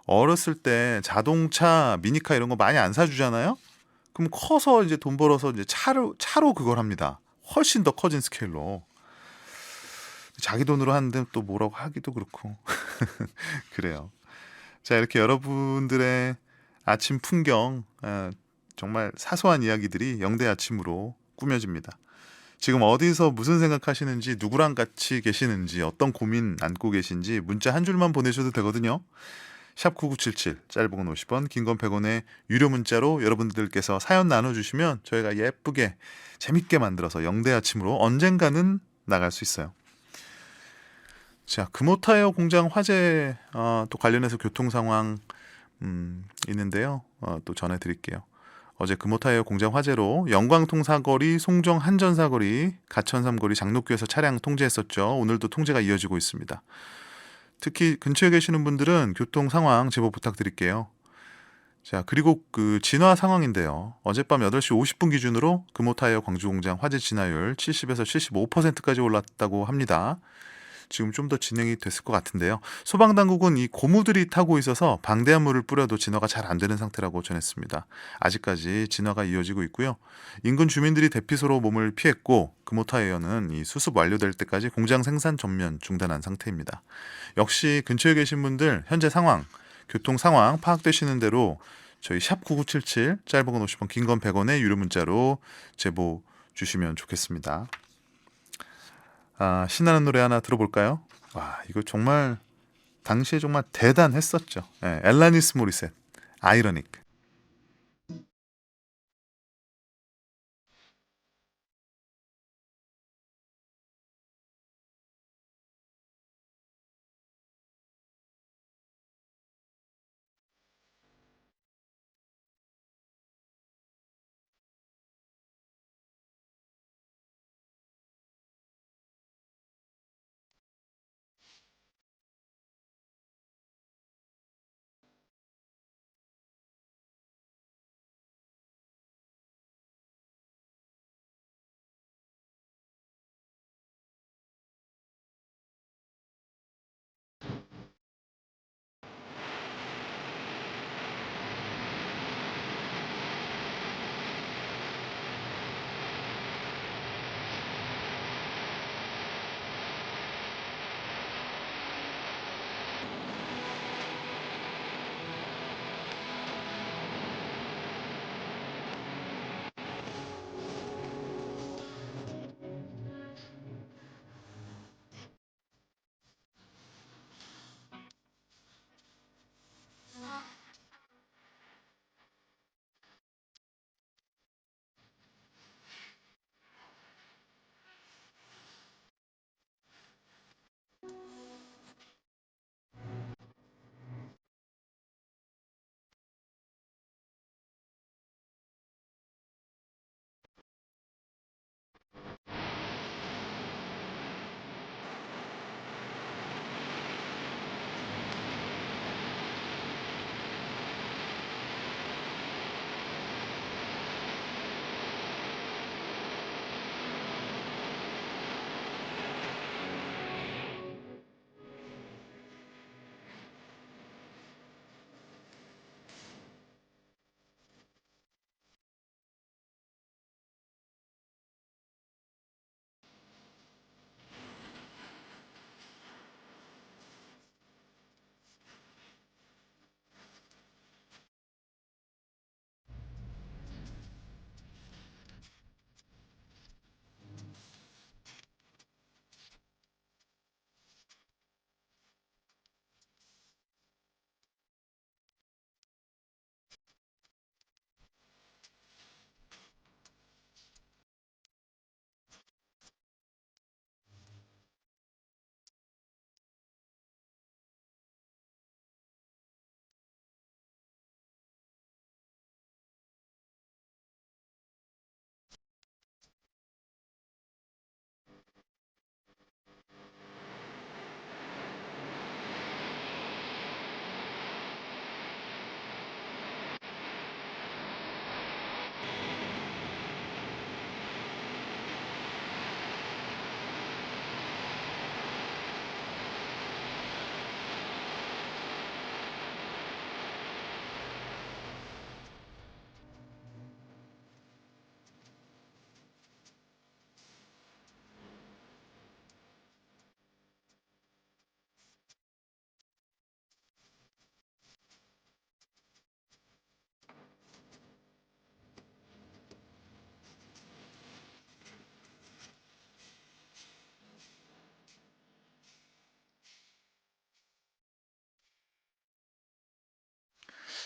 어렸을 때 자동차, 미니카 이런 거 많이 안 사주잖아요. 그럼 커서 이제 돈 벌어서 이제 차로 그걸 합니다. 훨씬 더 커진 스케일로. 자기 돈으로 하는데 또 뭐라고 하기도 그렇고. 그래요. 자, 이렇게 여러분들의 아침 풍경, 정말 사소한 이야기들이 영대 아침으로 꾸며집니다. 지금 어디서 무슨 생각하시는지, 누구랑 같이 계시는지, 어떤 고민 안고 계신지 문자 한 줄만 보내셔도 되거든요. 샵 9977, 짧은 건 50원, 긴 건 100원의 유료 문자로 여러분들께서 사연 나눠주시면 저희가 예쁘게 재밌게 만들어서 영대 아침으로 언젠가는 나갈 수 있어요. 자, 금호타이어 공장 화재 또 관련해서 교통 상황 있는데요. 또 전해드릴게요. 어제 금호타이어 공장 화재로 영광통 사거리, 송정 한전 사거리, 가천 삼거리, 장로교에서 차량 통제했었죠. 오늘도 통제가 이어지고 있습니다. 특히 근처에 계시는 분들은 교통 상황 제보 부탁드릴게요. 자, 그리고 그 진화 상황인데요. 어젯밤 8시 50분 기준으로 금호타이어 광주공장 화재 진화율 70에서 75%까지 올랐다고 합니다. 지금 좀 더 진행이 됐을 것 같은데요. 소방당국은 이 고무들이 타고 있어서 방대한 물을 뿌려도 진화가 잘 안 되는 상태라고 전했습니다. 아직까지 진화가 이어지고 있고요. 인근 주민들이 대피소로 몸을 피했고 금호타이어는 이 수습 완료될 때까지 공장 생산 전면 중단한 상태입니다. 역시 근처에 계신 분들 현재 상황, 교통 상황 파악되시는 대로 저희 샵 9977 짧은 건 50원, 긴 건 100원의 유료 문자로 제보 주시면 좋겠습니다. 신나는 노래 하나 들어볼까요? 와, 이거 정말 당시에 정말 대단했었죠. 엘라니스 모리셋, 아이러닉.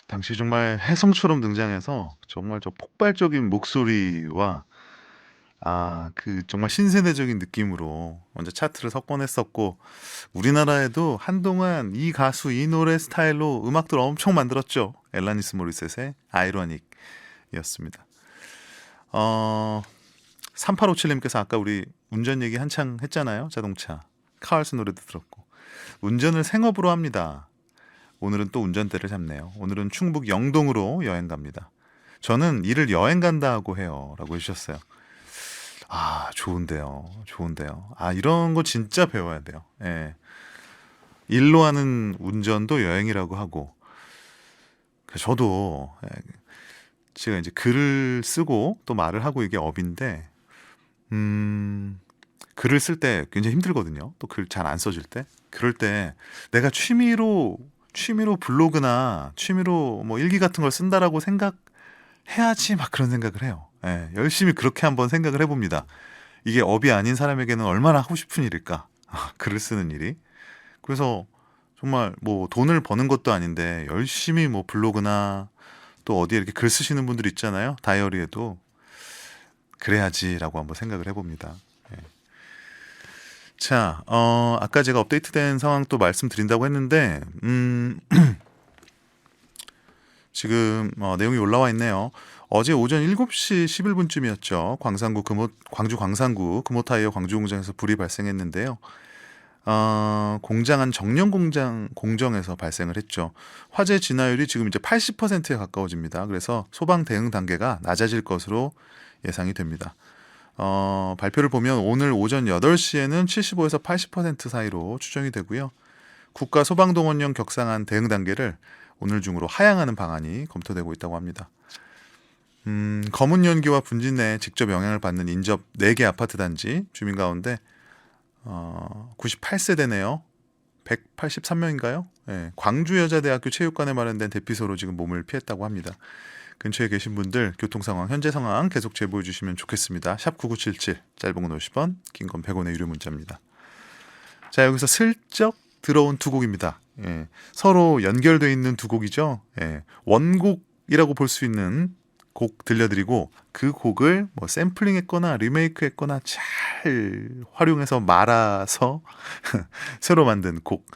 당시 정말 혜성처럼 등장해서 정말 저 폭발적인 목소리와 그 정말 신세대적인 느낌으로 먼저 차트를 석권했었고 우리나라에도 한동안 이 가수 이 노래 스타일로 음악들 엄청 만들었죠. 엘라니스 모리셋의 아이러닉이었습니다. 3857님께서 아까 우리 운전 얘기 한창 했잖아요. 자동차. 카얼스 노래도 들었고. 운전을 생업으로 합니다. 오늘은 또 운전대를 잡네요. 오늘은 충북 영동으로 여행 갑니다. 저는 일을 여행 간다 하고 해요. 라고 해주셨어요. 좋은데요. 좋은데요. 이런 거 진짜 배워야 돼요. 예. 일로 하는 운전도 여행이라고 하고. 저도 제가 이제 글을 쓰고 또 말을 하고 이게 업인데, 글을 쓸 때 굉장히 힘들거든요. 또 글 잘 안 써질 때. 그럴 때 내가 취미로 블로그나 취미로 뭐 일기 같은 걸 쓴다라고 생각해야지 막 그런 생각을 해요. 예, 열심히 그렇게 한번 생각을 해봅니다. 이게 업이 아닌 사람에게는 얼마나 하고 싶은 일일까? 글을 쓰는 일이. 그래서 정말 뭐 돈을 버는 것도 아닌데 열심히 뭐 블로그나 또 어디에 이렇게 글 쓰시는 분들 있잖아요. 다이어리에도 그래야지라고 한번 생각을 해봅니다. 예. 자, 아까 제가 업데이트된 상황 또 말씀드린다고 했는데 지금 내용이 올라와 있네요. 어제 오전 7시 11분쯤이었죠. 광주 광산구 금호타이어 광주공장에서 불이 발생했는데요. 공장 한 정령 공정에서 발생을 했죠. 화재 진화율이 지금 이제 80%에 가까워집니다. 그래서 소방 대응 단계가 낮아질 것으로 예상이 됩니다. 발표를 보면 오늘 오전 8시에는 75에서 80% 사이로 추정이 되고요. 국가소방동원령 격상한 대응 단계를 오늘 중으로 하향하는 방안이 검토되고 있다고 합니다. 검은 연기와 분진내에 직접 영향을 받는 인접 4개 아파트 단지 주민 가운데 98세대네요. 183명인가요? 네, 광주여자대학교 체육관에 마련된 대피소로 지금 몸을 피했다고 합니다. 근처에 계신 분들 교통 상황, 현재 상황 계속 제보해 주시면 좋겠습니다. 샵 9977, 짧은 건 50원, 긴 건 100원의 유료 문자입니다. 자, 여기서 슬쩍 들어온 두 곡입니다. 예, 서로 연결되어 있는 두 곡이죠. 예, 원곡이라고 볼 수 있는 곡 들려드리고 그 곡을 뭐 샘플링했거나 리메이크했거나 잘 활용해서 말아서 새로 만든 곡.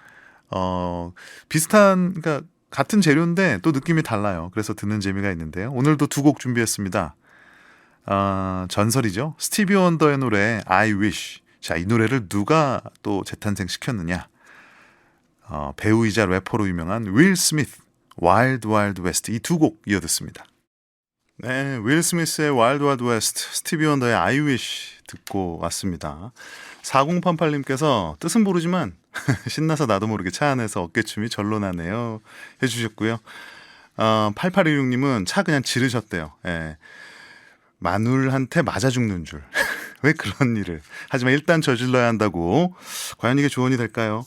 비슷한, 그러니까 같은 재료인데 또 느낌이 달라요. 그래서 듣는 재미가 있는데요. 오늘도 두 곡 준비했습니다. 전설이죠. 스티비 원더의 노래 I Wish. 자, 이 노래를 누가 또 재탄생시켰느냐. 배우이자 래퍼로 유명한 윌 스미스, 와일드 와일드 웨스트, 이 두 곡 이어 듣습니다. 네, 윌 스미스의 와일드 와일드 웨스트, 스티비 원더의 I Wish 듣고 왔습니다. 4088님께서 뜻은 모르지만 신나서 나도 모르게 차 안에서 어깨춤이 절로 나네요 해주셨고요. 8816님은 차 그냥 지르셨대요. 예. 마눌한테 맞아 죽는 줄. 왜 그런 일을. 하지만 일단 저질러야 한다고. 과연 이게 조언이 될까요?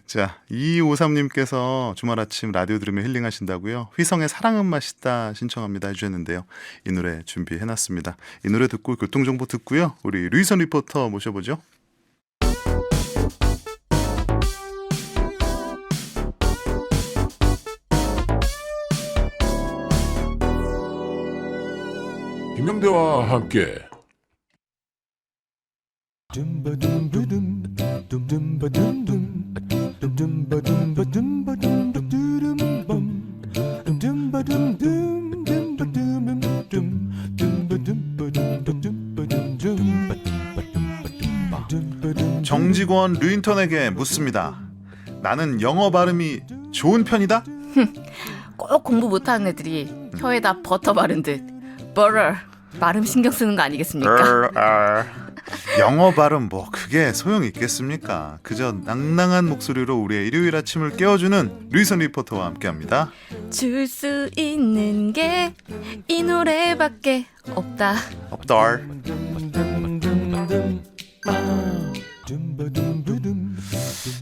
자, 2253님께서 주말 아침 라디오 들으며 힐링하신다고요. 휘성의 사랑은 맛있다 신청합니다 해주셨는데요. 이 노래 준비해놨습니다. 이 노래 듣고 교통정보 듣고요. 우리 루이선 리포터 모셔보죠. 김명대와 함께 정직원 류인턴에게 묻습니다. 나는 영어 발음이 좋은 편이다? 꼭 공부 못하는 애들이 혀에다 버터 바른 듯 버터 발음 신경 쓰는 거 아니겠습니까? 영어 발음 뭐 그게 소용이 있겠습니까? 그저 낭낭한 목소리로 우리의 일요일 아침을 깨워주는 루이선 리포터와 함께합니다. 줄 수 있는 게 이 노래밖에 없다. 없달.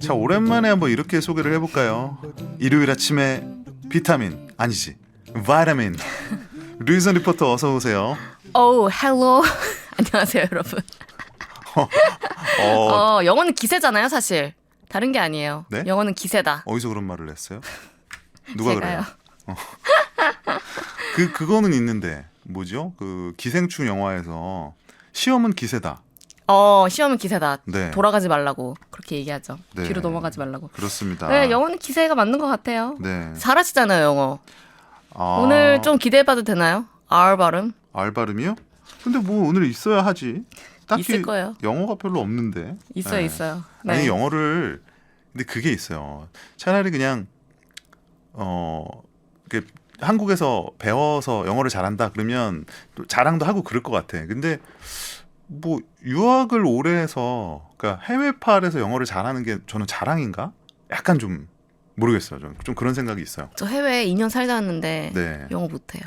자, 오랜만에 한번 이렇게 소개를 해볼까요? 일요일 아침에 비타민 아니지 바이타민. 루이선 리포터 어서 오세요. 오, 헬로. 안녕하세요, 여러분. 영어는 기세잖아요, 사실. 다른 게 아니에요. 네? 영어는 기세다. 어디서 그런 말을 했어요? 누가 제가요. 그래요? 그거는 있는데 뭐죠? 그 기생충 영화에서 시험은 기세다. 시험은 기세다. 네. 돌아가지 말라고 그렇게 얘기하죠. 네. 뒤로 넘어가지 말라고. 그렇습니다. 네, 영어는 기세가 맞는 것 같아요. 네. 잘하시잖아요, 영어. 아, 오늘 좀 기대해봐도 되나요? R 발음? 알 발음이요? 근데 뭐 오늘 있어야 하지. 딱히 있을 거예요. 영어가 별로 없는데. 있어요, 네. 있어요. 네. 아니 영어를 근데 그게 있어요. 차라리 그냥 이렇게 한국에서 배워서 영어를 잘한다 그러면 또 자랑도 하고 그럴 것 같아. 근데 뭐 유학을 오래 해서 그러니까 해외파에서 영어를 잘하는 게 저는 자랑인가? 약간 좀 모르겠어요. 좀 그런 생각이 있어요. 저 해외에 2년 살다 왔는데 네. 영어 못해요.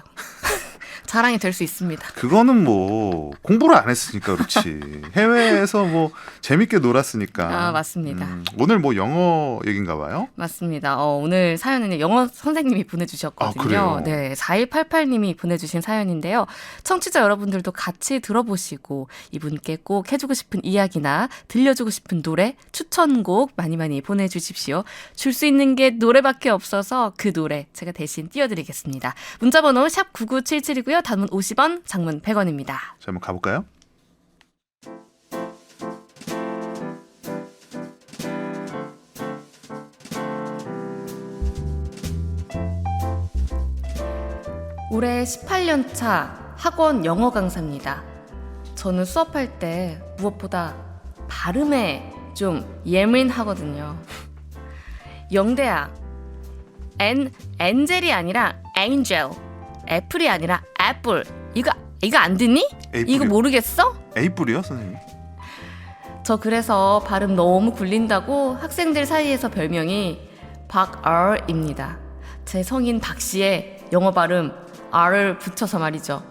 자랑이 될 수 있습니다. 그거는 뭐 공부를 안 했으니까 그렇지. 해외에서 뭐 재밌게 놀았으니까. 아, 맞습니다. 오늘 뭐 영어 얘기인가 봐요? 맞습니다. 오늘 사연은 영어 선생님이 보내주셨거든요. 아, 그래요? 네, 4188님이 보내주신 사연인데요. 청취자 여러분들도 같이 들어보시고 이분께 꼭 해주고 싶은 이야기나 들려주고 싶은 노래, 추천곡 많이 많이 보내주십시오. 줄 수 있는 게 노래밖에 없어서 그 노래 제가 대신 띄워드리겠습니다. 문자번호 샵 9977이고요. 단문 50원, 장문 100원입니다. 자, 한번 가볼까요? 올해 18년 차 학원 영어 강사입니다. 저는 수업할 때 무엇보다 발음에 좀 예민하거든요. 영대야, 엔젤이 아니라 엔젤, 애플이 아니라 애플. 이거 안 듣니? 에이뿔이요? 이거 모르겠어? 에이뿔이요, 선생님? 저 그래서 발음 너무 굴린다고 학생들 사이에서 별명이 박R입니다. 제 성인 박씨의 영어 발음 R을 붙여서 말이죠.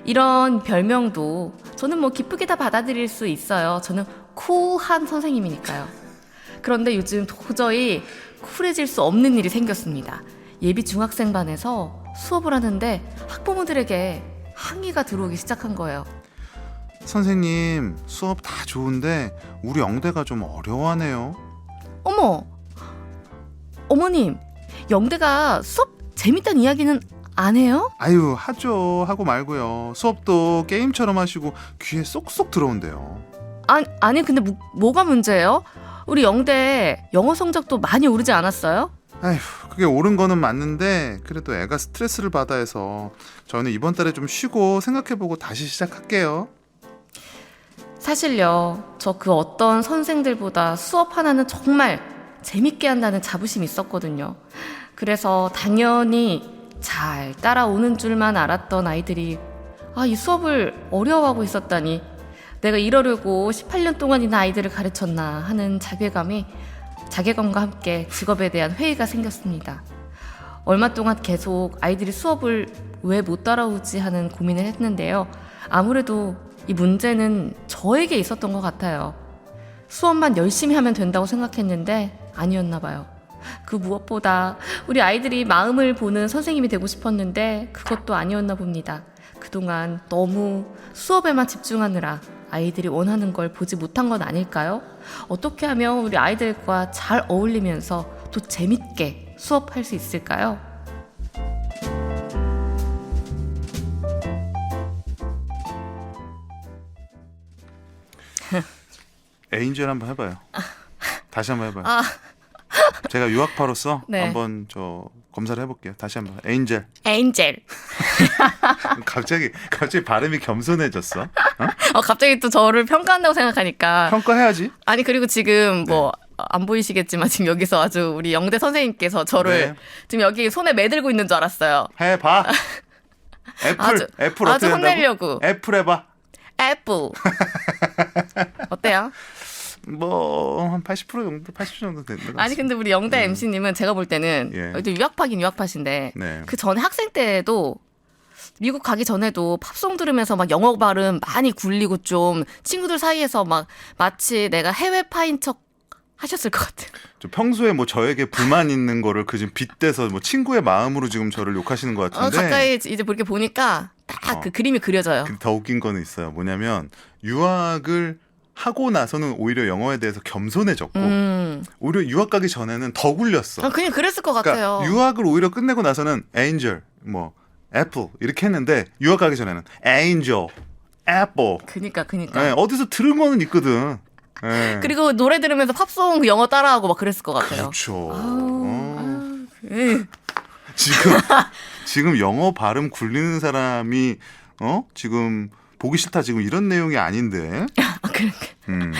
이런 별명도 저는 뭐 기쁘게 다 받아들일 수 있어요. 저는 쿨한 선생님이니까요. 그런데 요즘 도저히 쿨해질 수 없는 일이 생겼습니다. 예비 중학생반에서 수업을 하는데 학부모들에게 항의가 들어오기 시작한 거예요. 선생님, 수업 다 좋은데 우리 영대가 좀 어려워하네요. 어머, 어머님, 영대가 수업 재밌다는 이야기는 안 해요? 아유, 하죠. 하고 말고요. 수업도 게임처럼 하시고 귀에 쏙쏙 들어온대요. 아니 근데 뭐가 문제예요? 우리 영대 영어 성적도 많이 오르지 않았어요? 아휴, 그게 옳은 거는 맞는데 그래도 애가 스트레스를 받아 해서 저는 이번 달에 좀 쉬고 생각해보고 다시 시작할게요. 사실요, 저 그 어떤 선생들보다 수업 하나는 정말 재밌게 한다는 자부심이 있었거든요. 그래서 당연히 잘 따라오는 줄만 알았던 아이들이 이 수업을 어려워하고 있었다니, 내가 이러려고 18년 동안이나 아이들을 가르쳤나 하는 자괴감과 함께 직업에 대한 회의가 생겼습니다. 얼마 동안 계속 아이들이 수업을 왜 못 따라오지 하는 고민을 했는데요. 아무래도 이 문제는 저에게 있었던 것 같아요. 수업만 열심히 하면 된다고 생각했는데 아니었나 봐요. 그 무엇보다 우리 아이들이 마음을 보는 선생님이 되고 싶었는데 그것도 아니었나 봅니다. 그동안 너무 수업에만 집중하느라 아이들이 원하는 걸 보지 못한 건 아닐까요? 어떻게 하면 우리 아이들과 잘 어울리면서 또 재밌게 수업할 수 있을까요? 에인젤 한번 해봐요. 다시 한번 해봐요. 제가 유학파로서 네. 한번 저 검사를 해볼게요. 다시 한번. 에인젤. 엔젤. 갑자기 발음이 겸손해졌어. 갑자기 또 저를 평가한다고 생각하니까. 평가해야지. 아니 그리고 지금 뭐 안 보이시겠지만 지금 여기서 아주 우리 영대 선생님께서 저를 네. 지금 여기 손에 매들고 있는 줄 알았어요. 해봐. 애플 어떻게 아주 한다고? 혼내려고. 애플 해봐. 애플. 어때요? 뭐 한 80% 정도, 80% 정도 되는 것 같습니다. 아니 근데 우리 영대 MC님은 제가 볼 때는 예. 또 유학파긴 유학파신데 네. 그 전에 학생 때도 미국 가기 전에도 팝송 들으면서 막 영어 발음 많이 굴리고 좀 친구들 사이에서 막 마치 내가 해외파인 척 하셨을 것 같아요. 좀 평소에 뭐 저에게 불만 있는 거를 그 지금 빗대서 뭐 친구의 마음으로 지금 저를 욕하시는 것 같은데. 가까이 이제 그렇게 보니까 딱 그 그림이 그려져요. 더 웃긴 거는 있어요. 뭐냐면 유학을 하고 나서는 오히려 영어에 대해서 겸손해졌고 오히려 유학 가기 전에는 더 굴렸어. 아, 그냥 그랬을 것 같아요. 그러니까 유학을 오히려 끝내고 나서는 angel, 뭐 애플 이렇게 했는데 유학 가기 전에는 angel, apple. 그니까. 예, 어디서 들은 거는 있거든. 예. 그리고 노래 들으면서 팝송 그 영어 따라하고 막 그랬을 것 같아요. 그렇죠. 예. 지금 영어 발음 굴리는 사람이 지금 보기 싫다 지금 이런 내용이 아닌데. 아,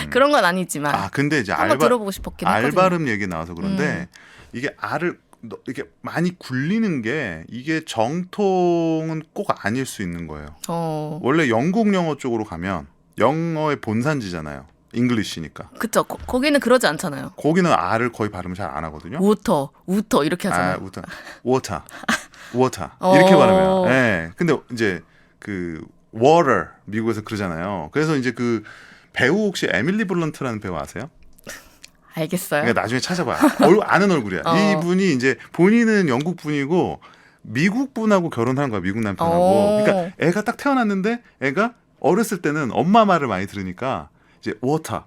그런 건 아니지만. 아 근데 이제 한번 들어보고 싶었긴 했거든요. 알발음 얘기 나와서 그런데 이게 알을 이렇게 많이 굴리는 게 이게 정통은 꼭 아닐 수 있는 거예요. 원래 영국 영어 쪽으로 가면 영어의 본산지잖아요. 잉글리시니까. 그쵸. 거기는 그러지 않잖아요. 거기는 알을 거의 발음을 잘 안 하거든요. 우터 이렇게 하잖아요. 워터 이렇게 발음해요. 예. 근데 이제 그 water 미국에서 그러잖아요. 그래서 이제 그 배우 혹시 에밀리 블런트라는 배우 아세요? 알겠어요. 그러니까 나중에 찾아봐요. 아는 얼굴이야. 이분이 이제 본인은 영국 분이고 미국 분하고 결혼한 거야. 미국 남편하고. 그러니까 애가 딱 태어났는데 애가 어렸을 때는 엄마 말을 많이 들으니까 이제 water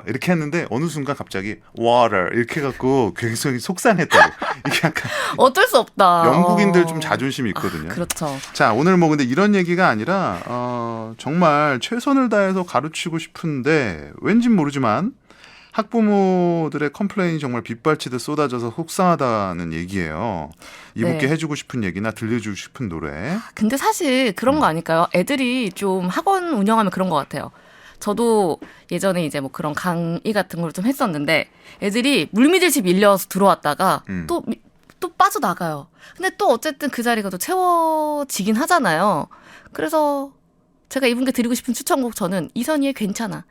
이렇게 했는데 어느 순간 갑자기 water 이렇게 해갖고 굉장히 속상했다고. 이게 약간 어쩔 수 없다. 영국인들 좀 자존심이 있거든요. 그렇죠. 자, 오늘 뭐 근데 이런 얘기가 아니라 정말 최선을 다해서 가르치고 싶은데 왠진 모르지만 학부모들의 컴플레인이 정말 빗발치듯 쏟아져서 속상하다는 얘기예요. 이분께 네. 해주고 싶은 얘기나 들려주고 싶은 노래. 근데 사실 그런 거 아닐까요? 애들이 좀 학원 운영하면 그런 것 같아요. 저도 예전에 이제 뭐 그런 강의 같은 걸 좀 했었는데 애들이 물밀듯이 밀려서 들어왔다가 또 빠져나가요. 근데 또 어쨌든 그 자리가 또 채워지긴 하잖아요. 그래서 제가 이분께 드리고 싶은 추천곡 저는 이선희의 괜찮아.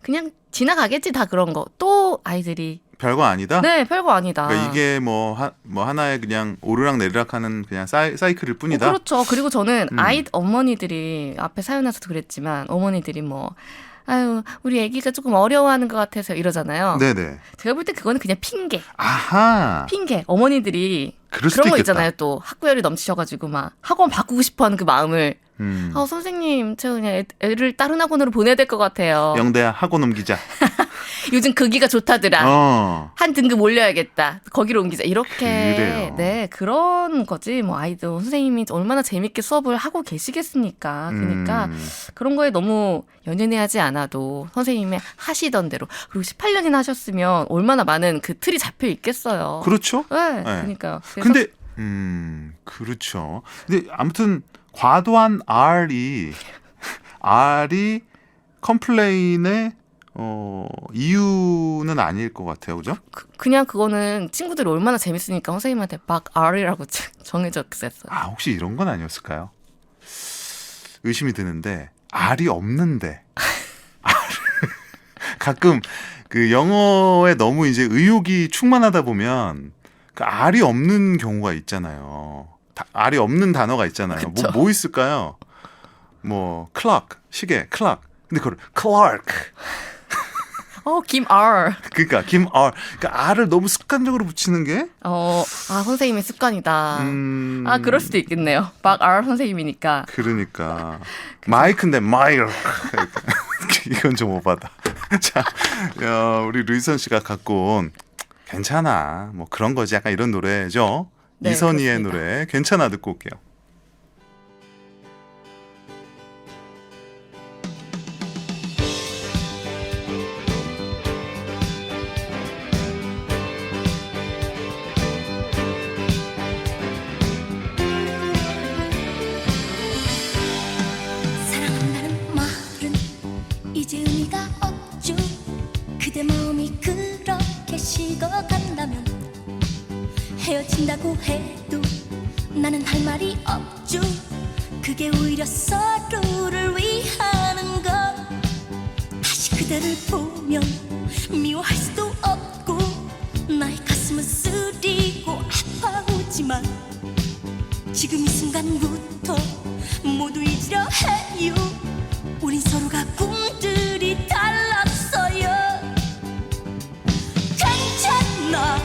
그냥 지나가겠지 다 그런 거. 또 아이들이 별거 아니다? 네, 별거 아니다. 그러니까 이게 뭐 하나의 그냥 오르락 내리락하는 그냥 사이클일 뿐이다. 그렇죠. 그리고 저는 어머니들이 앞에 사연에서도 그랬지만 어머니들이 뭐 우리 아기가 조금 어려워하는 것 같아서 이러잖아요. 네네. 제가 볼 때 그거는 그냥 핑계. 아하. 핑계. 어머니들이 그럴 수도 그런 거 있겠다. 있잖아요. 또 학구열이 넘치셔가지고 막 학원 바꾸고 싶어하는 그 마음을 선생님 제가 그냥 애를 다른 학원으로 보내야 될 것 같아요. 영대야 하고 넘기자. 요즘 거기가 좋다더라. 한 등급 올려야겠다. 거기로 옮기자. 이렇게 그래요. 네 그런 거지. 뭐 아이들 선생님이 얼마나 재밌게 수업을 하고 계시겠습니까. 그러니까 그런 거에 너무 연연해하지 않아도 선생님이 하시던 대로 그리고 18년이나 하셨으면 얼마나 많은 그 틀이 잡혀 있겠어요. 그렇죠? 네, 그러니까. 근데 그렇죠. 근데 아무튼 과도한 R이 컴플레인의 이유는 아닐 것 같아요, 그죠? 그냥 그거는 친구들이 얼마나 재밌으니까 선생님한테 막 R이라고 정해졌어요. 아, 혹시 이런 건 아니었을까요? 의심이 드는데 R이 없는데 가끔 그 영어에 너무 이제 의욕이 충만하다 보면 그 R이 없는 경우가 있잖아요. R이 없는 단어가 있잖아요. 뭐 있을까요? 뭐 clock 시계 clock 근데 그걸 Clark 김 R. 그러니까 김 R. 그러니까 R을 너무 습관적으로 붙이는 게 선생님의 습관이다. 그럴 수도 있겠네요. 막 R 선생님이니까. 그러니까 마이크인데 마이크 이건 좀 오바다. 자, 우리 루이선 씨가 갖고 온 괜찮아 뭐 그런 거지 약간 이런 노래죠. 네, 이선희의 그렇습니다. 노래 괜찮아 듣고 올게요. 사랑한다는 말은 이제 의미가 없죠. 그대 마음이 그렇게 식어간다면 헤어진다고 해도 나는 할 말이 없죠. 그게 오히려 서로를 위하는 것. 다시 그대를 보면 미워할 수도 없고 나의 가슴은 쓰리고 아파오지만 지금 이 순간부터 모두 잊으려 해요. 우린 서로가 꿈들이 달랐어요. 괜찮아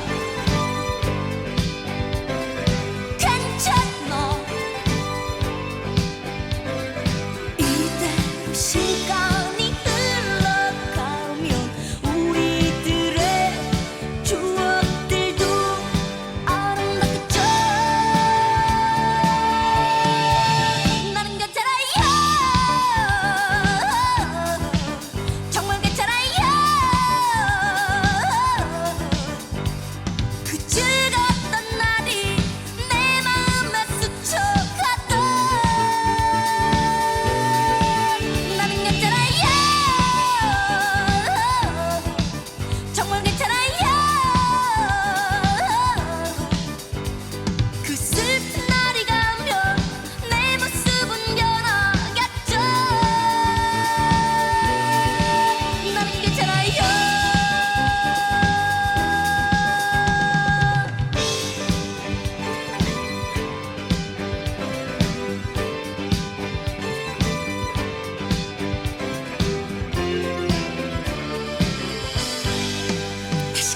괜찮아 이대로 시간이 흘러가면 우리들은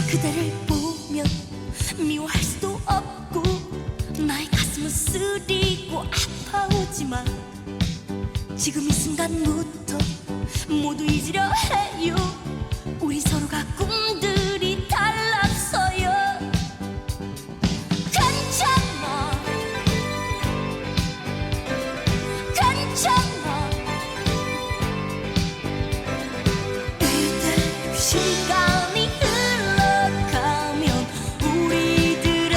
그대를 보면 미워할 수도 없고 나의 가슴은 쓰리고 아파오지만 지금 이 순간부터 모두 잊으려 해요. 우리 서로가 꿈들이 달랐어요. 괜찮아 괜찮아 이대로 시간이 흘러가면 우리들의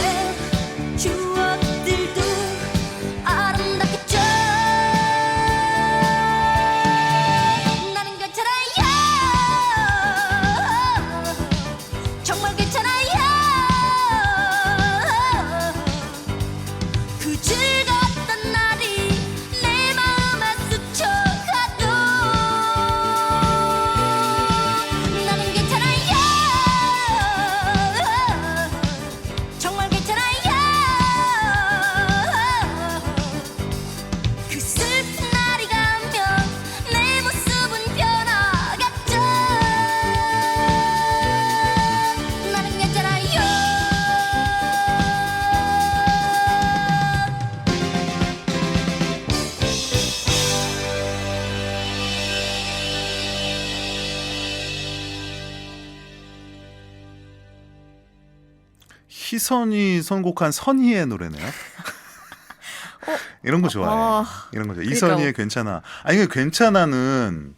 추억들도 아름답겠죠. 나는 괜찮아요. 정말 괜찮아요. 그 즐거웠던 날이 내 마음에 스쳐가도 나는 괜찮아요. 정말 괜찮아요. 그 슬픈 날이 가면 내 모습은 변하겠죠. 나는 괜찮아요. 희선이 선곡한 선희의 노래네요. 이런 거 좋아해. 이런 거 좋아해. 이선희의 괜찮아. 아니 그 괜찮아는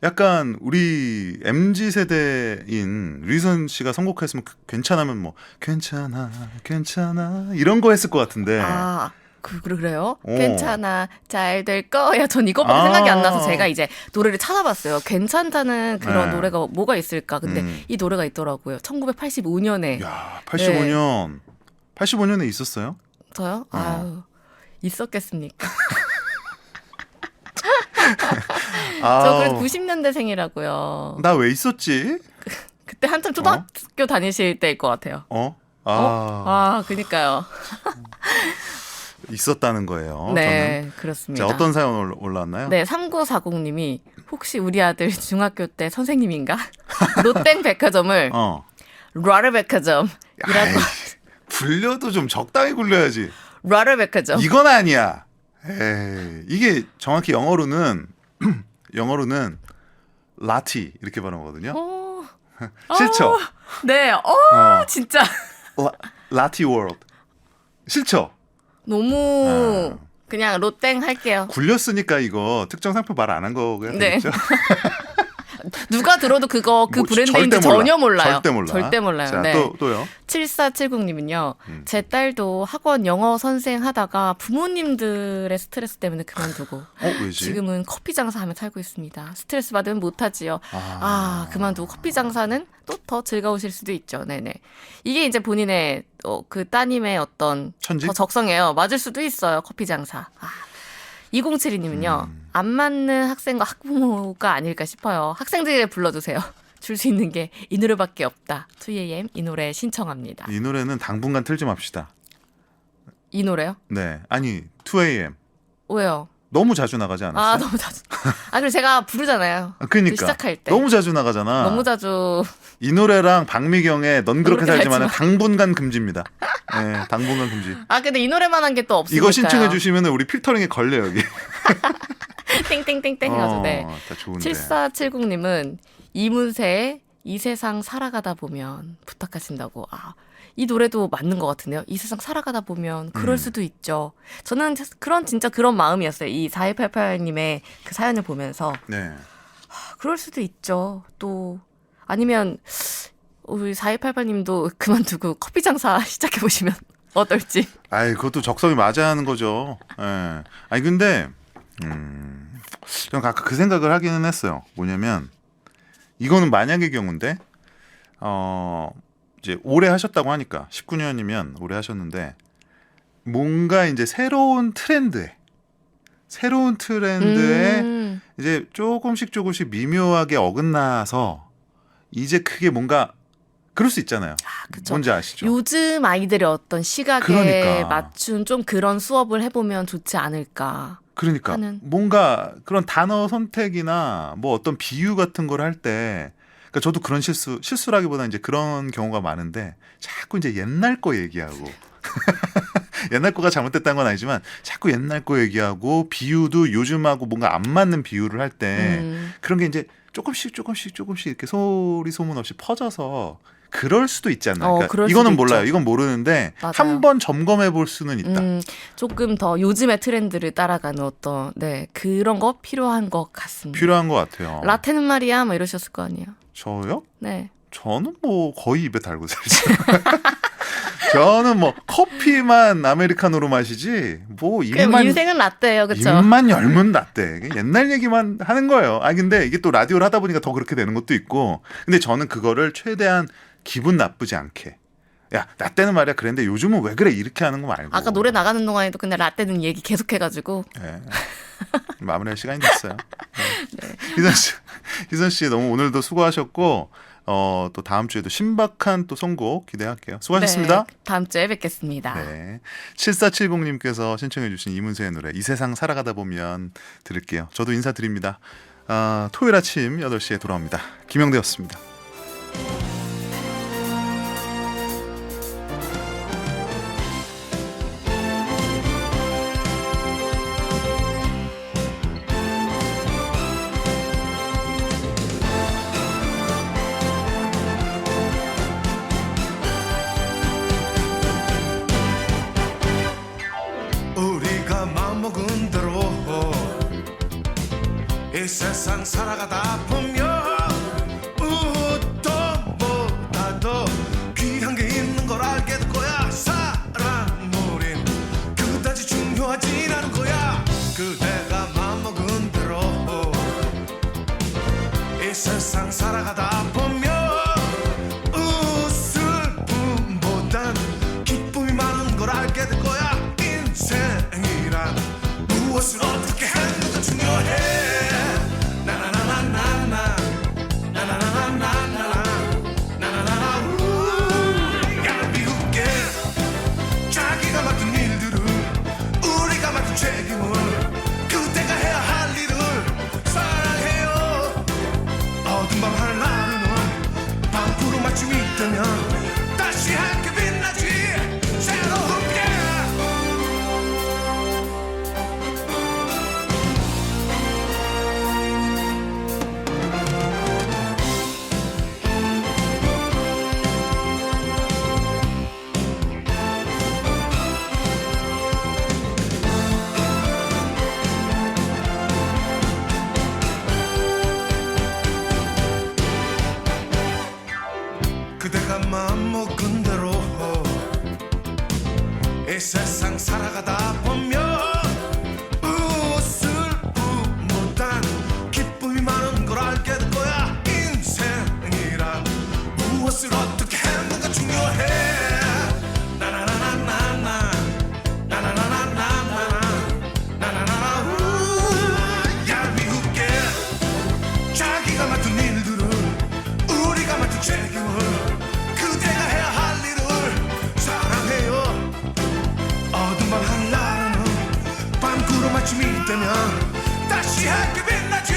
약간 우리 MZ 세대인 류선 씨가 선곡했으면 괜찮으면 뭐 괜찮아 괜찮아 이런 거 했을 것 같은데. 아, 그래요? 어. 괜찮아, 잘 될 거야. 전 이거밖에 아. 생각이 안 나서 제가 이제 노래를 찾아봤어요. 괜찮다는 그런 네. 노래가 뭐가 있을까? 근데 이 노래가 있더라고요. 1985년에. 야, 85년. 85년에 있었어요? 저요? 아유, 있었겠습니까? 저 그래도 90년대생이라고요. 나 왜 있었지? 그때 한참 초등학교 다니실 때일 것 같아요. 그니까요. 있었다는 거예요. 네, 저는. 그렇습니다. 자, 어떤 사연 올라왔나요? 네, 3940님이 혹시 우리 아들 중학교 때 선생님인가? 롯땡 백화점을 라르 백화점이라고. 굴려도 좀 적당히 굴려야지. 라르 백화점. 이건 아니야. 에이, 이게 정확히 영어로는 라티 이렇게 발음하거든요. 싫죠? 네, 진짜. 라티 월드. 싫죠? 너무 그냥 롯땡 할게요. 굴렸으니까 이거 특정 상표 말 안 한 거가 네. 되겠죠? 누가 들어도 그 뭐, 브랜드인지 절대 몰라. 전혀 몰라요. 절대 몰라. 절대 몰라요. 자, 네. 또요. 7470님은요. 제 딸도 학원 영어 선생 하다가 부모님들의 스트레스 때문에 그만두고 왜지? 지금은 커피 장사하며 살고 있습니다. 스트레스 받으면 못하지요. 그만두고 커피 장사는 또 더 즐거우실 수도 있죠. 네네. 이게 이제 본인의 그 따님의 어떤 천직? 더 적성이에요. 맞을 수도 있어요. 커피 장사. 2072님은요. 안 맞는 학생과 학부모가 아닐까 싶어요. 학생들을 불러주세요. 줄 수 있는 게 이 노래밖에 없다. 2AM 이 노래 신청합니다. 이 노래는 당분간 틀지 맙시다. 이 노래요? 네. 아니 2AM. 왜요? 너무 자주 나가지 않았어요? 너무 자주. 그리고 제가 부르잖아요. 그러니까 시작할 때. 너무 자주 나가잖아. 너무 자주. 이 노래랑 박미경의 넌 그렇게 그렇게 살지만 살지 당분간 금지입니다. 네, 당분간 금지. 근데 이 노래만 한 게 또 없으니까요. 이거 신청해 주시면 우리 필터링에 걸려 여기. 땡땡땡땡 해가지고. 네. 다 좋은데. 7470님은 이문세의 이 세상 살아가다 보면 부탁하신다고. 이 노래도 맞는 것 같은데요. 이 세상 살아가다 보면 그럴 수도 있죠. 저는 진짜 그런 마음이었어요. 이 4188님의 그 사연을 보면서. 네. 그럴 수도 있죠. 또 아니면 우리 4188님도 그만두고 커피 장사 시작해 보시면 어떨지. 그것도 적성이 맞아야 하는 거죠. 예. 아니 근데 저는 아까 그 생각을 하기는 했어요. 뭐냐면 이거는 만약의 경우인데 이제 오래 하셨다고 하니까 19년이면 오래 하셨는데 뭔가 이제 새로운 트렌드에 이제 조금씩 미묘하게 어긋나서 이제 그게 뭔가 그럴 수 있잖아요. 그쵸. 뭔지 아시죠? 요즘 아이들의 어떤 시각에 그러니까. 맞춘 좀 그런 수업을 해보면 좋지 않을까. 그러니까 하는. 뭔가 그런 단어 선택이나 뭐 어떤 비유 같은 걸 할 때 그러니까 저도 그런 실수라기보다 이제 그런 경우가 많은데 자꾸 이제 옛날 거 얘기하고 옛날 거가 잘못됐다는 건 아니지만 자꾸 옛날 거 얘기하고 비유도 요즘하고 뭔가 안 맞는 비유를 할 때 그런 게 이제 조금씩 이렇게 소리 소문 없이 퍼져서 그럴 수도 있지 않나. 그러니까 그럴 이거는 수도 몰라요. 있죠. 이건 모르는데 맞아요. 한번 점검해 볼 수는 있다. 조금 더 요즘의 트렌드를 따라가는 어떤 그런 거 필요한 것 같습니다. 필요한 것 같아요. 라떼는 말이야, 막 이러셨을 거 아니에요. 저요? 네. 저는 뭐 거의 입에 달고 살죠. 저는 뭐 커피만 아메리카노로 마시지 뭐 입만 인생은 라떼예요, 그렇죠? 입만 열면 라떼. 옛날 얘기만 하는 거예요. 근데 이게 또 라디오를 하다 보니까 더 그렇게 되는 것도 있고. 근데 저는 그거를 최대한 기분 나쁘지 않게. 야, 라떼는 말이야 그랬는데 요즘은 왜 그래 이렇게 하는 거 말고. 아까 노래 나가는 동안에도 근데 라떼는 얘기 계속해가지고 네. 마무리할 시간이 됐어요. 네. 희선 씨 너무 오늘도 수고하셨고 또 다음 주에도 신박한 또 선곡 기대할게요. 수고하셨습니다. 네, 다음 주에 뵙겠습니다. 네. 7470님께서 신청해 주신 이문세의 노래 이 세상 살아가다 보면 들을게요. 저도 인사드립니다. 토요일 아침 8시에 돌아옵니다. 김영대였습니다. 우리가 마음먹은 대로 이 세상 살아가다 보면 무엇보다 더 귀한 게 있는 걸 알게 될 거야. 사랑 우린 그다지 중요하진 않은 거야. 그대가 마음먹은 대로 이 세상 살아가다 보면 웃을 뿐보단 기쁨이 많은 걸 알게 될 거야. 인생이란 무엇을 어떻게 하는가 중요해. 나나나나나나 나나나나나나 나나나나 야 미국계 자기가 맡은 일들을 우리가 맡은 책임을 그대가 해야 할 일을 사랑해요. 어둠 밤 하늘은 방구로 맞춤이 있다면 다시 함께 빛나지 새로운 게. 그대가 마음먹은 대로 이 세상 살아가다 보면 웃을 뿐보단 기쁨이 많은 걸 알게 될 거야. 인생이란 무엇을 어떻게 하는가 중요해. 나나나나나나 나나나나나나 나나나나 야 미국계 자기가 맡은 일들을 우리가 맡은 책임을 그대가 해야 할 일을 사랑해요. 어둠 밤 하늘은 방구로 맞춤이 되면 다시 함께 빛나지